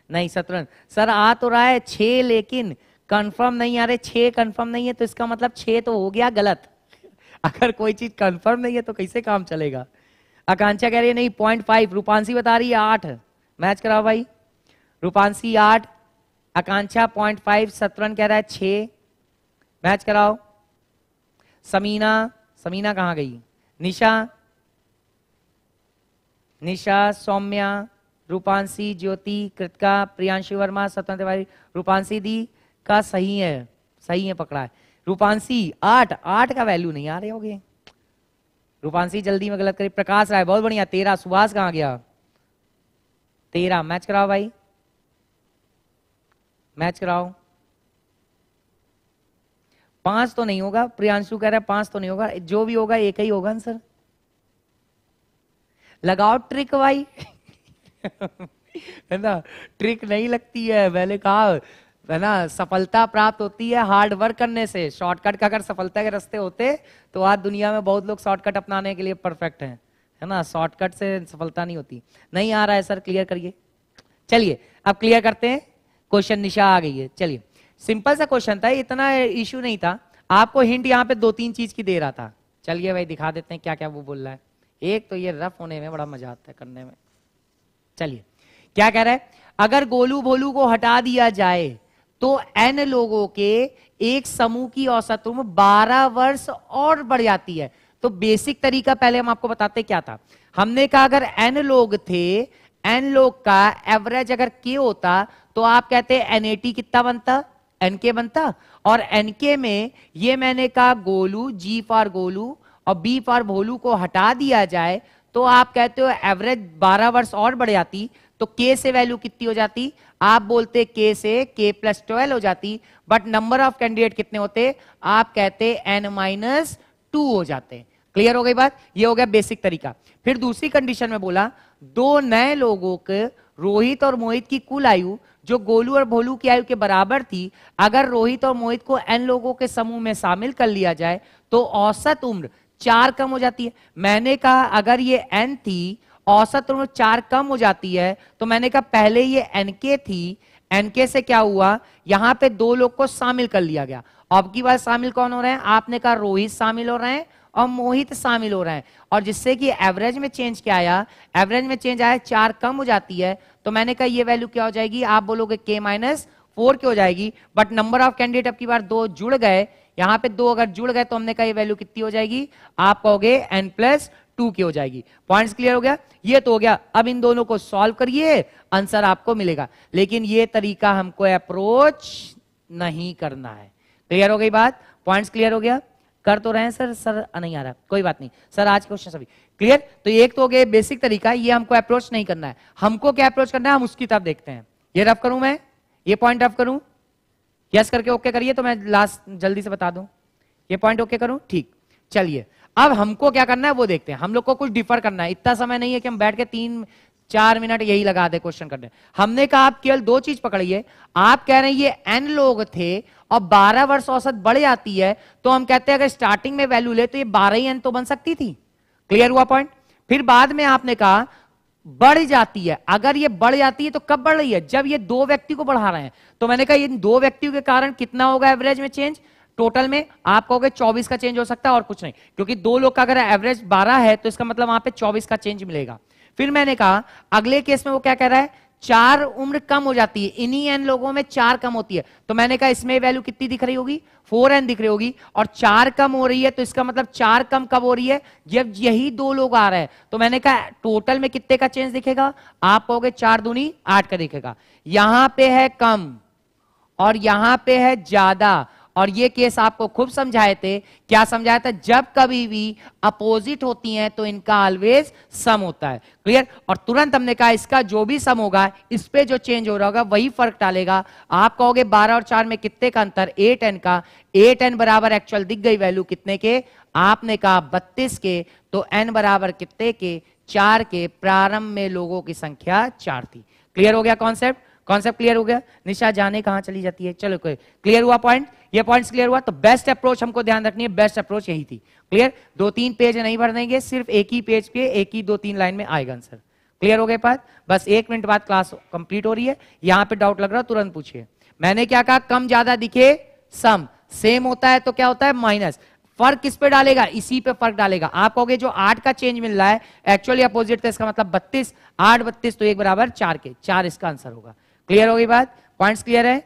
नहीं शत्रुघ्न सर आ तो रहा है 6, लेकिन कंफर्म नहीं आ रहे। 6 कंफर्म नहीं है तो इसका मतलब 6 तो हो गया गलत। अगर कोई चीज कंफर्म नहीं है तो कैसे काम चलेगा? आकांक्षा कह रही है नहीं 0.5, रूपांशी बता रही है 8। मैच कराओ भाई। रूपांशी 8, आकांक्षा 0.5, सतरन कह रहा है 6, मैच कराओ। समीना, समीना कहां गई? निशा, निशा, सौम्या, रूपांशी, ज्योति, कृतिका, प्रियांशु वर्मा, सतन तिवारी। रूपांशी दी का सही है, सही है, पकड़ा है। रूपांशी 8, 8 का वैल्यू नहीं आ रहे होगे। रूपांशी जल्दी में गलत करी। प्रकाश राय बहुत बढ़िया 13। सुभाष कहां गया? 13, मैच कराओ भाई, मैच कराओ। 5 तो नहीं होगा, प्रियांशु कह रहा है 5 तो नहीं होगा, जो भी होगा एक ही होगा आंसर। लगाओ ट्रिक भाई है ना, ट्रिक नहीं लगती है, मैंने कहा है ना, सफलता प्राप्त होती है हार्ड वर्क करने से। शॉर्टकट का अगर सफलता के रास्ते होते तो आज दुनिया में बहुत लोग शॉर्टकट अपनाने के लिए परफेक्ट हैं, है ना। शॉर्टकट से सफलता नहीं होती। नहीं आ रहा है सर, क्लियर करिए। चलिए अब क्लियर करते हैं क्वेश्चन। निशा आ गई है। चलिए सिंपल सा क्वेश्चन था, इतना इश्यू नहीं था। आपको हिंट यहाँ पे 2-3 चीज की दे रहा था। चलिए भाई दिखा देते हैं क्या क्या वो बोल रहा है। एक तो ये रफ होने में बड़ा मजा आता है करने में। चलिए क्या कह रहा है, अगर गोलू भोलू को हटा दिया जाए तो n लोगों के एक समूह की औसत उम्र 12 वर्ष और बढ़ जाती है। तो बेसिक तरीका पहले हम आपको बताते क्या था। हमने कहा अगर n लोग थे, n लोग का एवरेज अगर k होता तो आप कहते NAT कितना बनता? NK बनता। और NK में ये मैंने कहा गोलू, G फॉर गोलू और B फॉर भोलू को हटा दिया जाए तो आप कहते हो एवरेज 12 वर्ष और बढ़ जाती। तो K से वैल्यू कितनी हो जाती? आप बोलते K से K+12 हो जाती। बट नंबर ऑफ कैंडिडेट कितने होते? आप कहते N-2 हो जाते। क्लियर हो गई बात? ये हो गया बेसिक तरीका। फिर दूसरी कंडीशन में बोला, दो नए लोगों के रोहित और मोहित की कुल आयु जो गोलू और भोलू की आयु के बराबर थी, अगर रोहित और मोहित को n लोगों के समूह में शामिल कर लिया जाए तो औसत उम्र 4 कम हो जाती है। मैंने कहा अगर ये n थी, औसत उम्र 4 कम हो जाती है, तो मैंने कहा पहले ये nk थी, nk से क्या हुआ, यहां पे 2 लोग को शामिल कर लिया गया। अब की बार शामिल कौन हो रहे हैं? आपने कहा रोहित शामिल हो रहे हैं और मोहित शामिल हो रहे हैं, और जिससे कि एवरेज में चेंज क्या आया? एवरेज में चेंज आया 4 कम हो जाती है। तो मैंने कहा ये वैल्यू क्या हो जाएगी? आप बोलोगे K-4 की हो जाएगी। बट नंबर ऑफ कैंडिडेट अब की बार 2 जुड़ गए, यहां पे 2 अगर जुड़ गए तो हमने कहा ये वैल्यू कितनी हो जाएगी? आप कहोगे N+2 की हो जाएगी। पॉइंट्स क्लियर हो गया? ये तो हो गया। अब इन दोनों को सॉल्व करिए, आंसर आपको मिलेगा। लेकिन ये तरीका हमको अप्रोच नहीं करना है। क्लियर हो गई बात? पॉइंट्स क्लियर हो गया? कर तो रहे हैं सर, सर नहीं आ रहा, कोई बात नहीं सर, आज क्वेश्चन सभी क्लियर। तो एक तो हो गया बेसिक तरीका, ये हमको अप्रोच नहीं करना है। हमको क्या अप्रोच करना है, हम उसकी तरफ देखते हैं। ये रफ करूं मैं, ये पॉइंट रफ करूं, यस करके ओके करिए तो मैं लास्ट जल्दी से बता दूं। ये पॉइंट ओके करूं, ठीक। चलिए अब हमको क्या करना है वो देखते हैं। हम लोग को कुछ डिफर करना है, इतना समय नहीं है कि हम बैठ के 3-4 मिनट यही लगा दे क्वेश्चन करने। हमने कहा आप केवल 2 चीज पकड़िए। आप कह रहे हैं ये n लोग थे और 12 वर्ष औसत बढ़ जाती है, तो हम कहते हैं अगर स्टार्टिंग में वैल्यू ले तो ये 12 ही n तो बन सकती थी। क्लियर हुआ पॉइंट? फिर बाद में आपने कहा बढ़ जाती है। अगर ये बढ़ जाती है तो कब बढ़ रही है? जब ये 2 व्यक्ति को बढ़ा रहे हैं। तो मैंने कहा इन 2 व्यक्तियों के कारण कितना होगा एवरेज में चेंज? टोटल में आप कहोगे 24 का चेंज हो सकता है और कुछ नहीं, क्योंकि 2 लोग का अगर एवरेज 12 है तो इसका मतलब वहां पे 24 का चेंज मिलेगा। फिर मैंने कहा अगले केस में वो क्या कह रहा है, 4 उम्र कम हो जाती है, इन्हीं n लोगों में 4 कम होती है। तो मैंने कहा इसमें वैल्यू कितनी दिख रही होगी? 4n दिख रही होगी, और 4 कम हो रही है तो इसका मतलब 4 कम कब हो रही है? जब यही 2 लोग आ रहे हैं। तो मैंने कहा टोटल में कितने का चेंज दिखेगा? आप कहोगे 4 दूनी 8 का दिखेगा। यहां पे है कम और यहां पे है ज्यादा, और ये केस आपको खूब समझाए थे। क्या समझाया था? जब कभी भी अपोजिट होती हैं तो इनका ऑलवेज सम होता है। क्लियर? और तुरंत हमने कहा इसका जो भी सम होगा इस पे जो चेंज हो रहा होगा वही फर्क डालेगा। आप कहोगे 12 और 4 में कितने का अंतर? 8n का। 8n बराबर एक्चुअल दिख गई वैल्यू कितने के? आपने कहा 32 के। तो n बराबर कितने के? 4 के। प्रारंभ में लोगों की संख्या 4 थी। क्लियर हो गया कॉन्सेप्ट? कॉन्सेप्ट क्लियर हो गया? निशा जाने कहां चली जाती है? चलो कोई क्लियर हुआ पॉइंट? ये पॉइंट्स क्लियर हुआ? तो बेस्ट अप्रोच हमको ध्यान रखनी है, बेस्ट अप्रोच यही थी। क्लियर? 2-3 पेज नहीं भर देंगे, सिर्फ एक ही पेज पे एक ही 2-3 लाइन में आएगा आंसर। क्लियर हो गए बात? बस 1 मिनट बाद क्लास कंप्लीट हो रही है। यहां पे डाउट लग रहा है तुरंत पूछिए। मैंने क्या कहा? कम ज्यादा दिखे सम, सेम होता है तो क्या होता है? माइनस। फर्क किस पे डालेगा? इसी पे फर्क डालेगा। आप कहोगे जो 8 का चेंज मिल रहा है एक्चुअली अपोजिट था, इसका मतलब 32, 8 32 तो 1 बराबर 4 के। 4 इसका आंसर होगा। क्लियर हो गई बात? पॉइंट्स क्लियर है?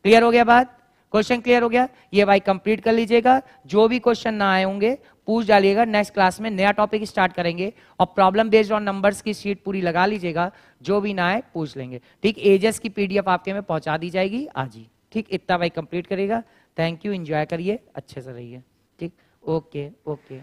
क्लियर हो गया बात? क्वेश्चन क्लियर हो गया? ये भाई कंप्लीट कर लीजिएगा। जो भी क्वेश्चन ना आए होंगे पूछ डालिएगा। नेक्स्ट क्लास में नया टॉपिक स्टार्ट करेंगे और प्रॉब्लम बेस्ड ऑन नंबर्स की शीट पूरी लगा लीजिएगा। जो भी ना आए पूछ लेंगे। ठीक, एजेस की पीडीएफ आपके में पहुंचा दी जाएगी आज ही। ठीक, इतना भाई कंप्लीट करेगा। थैंक यू, एंजॉय करिए, अच्छे से रहिए। ठीक, ओके ओके।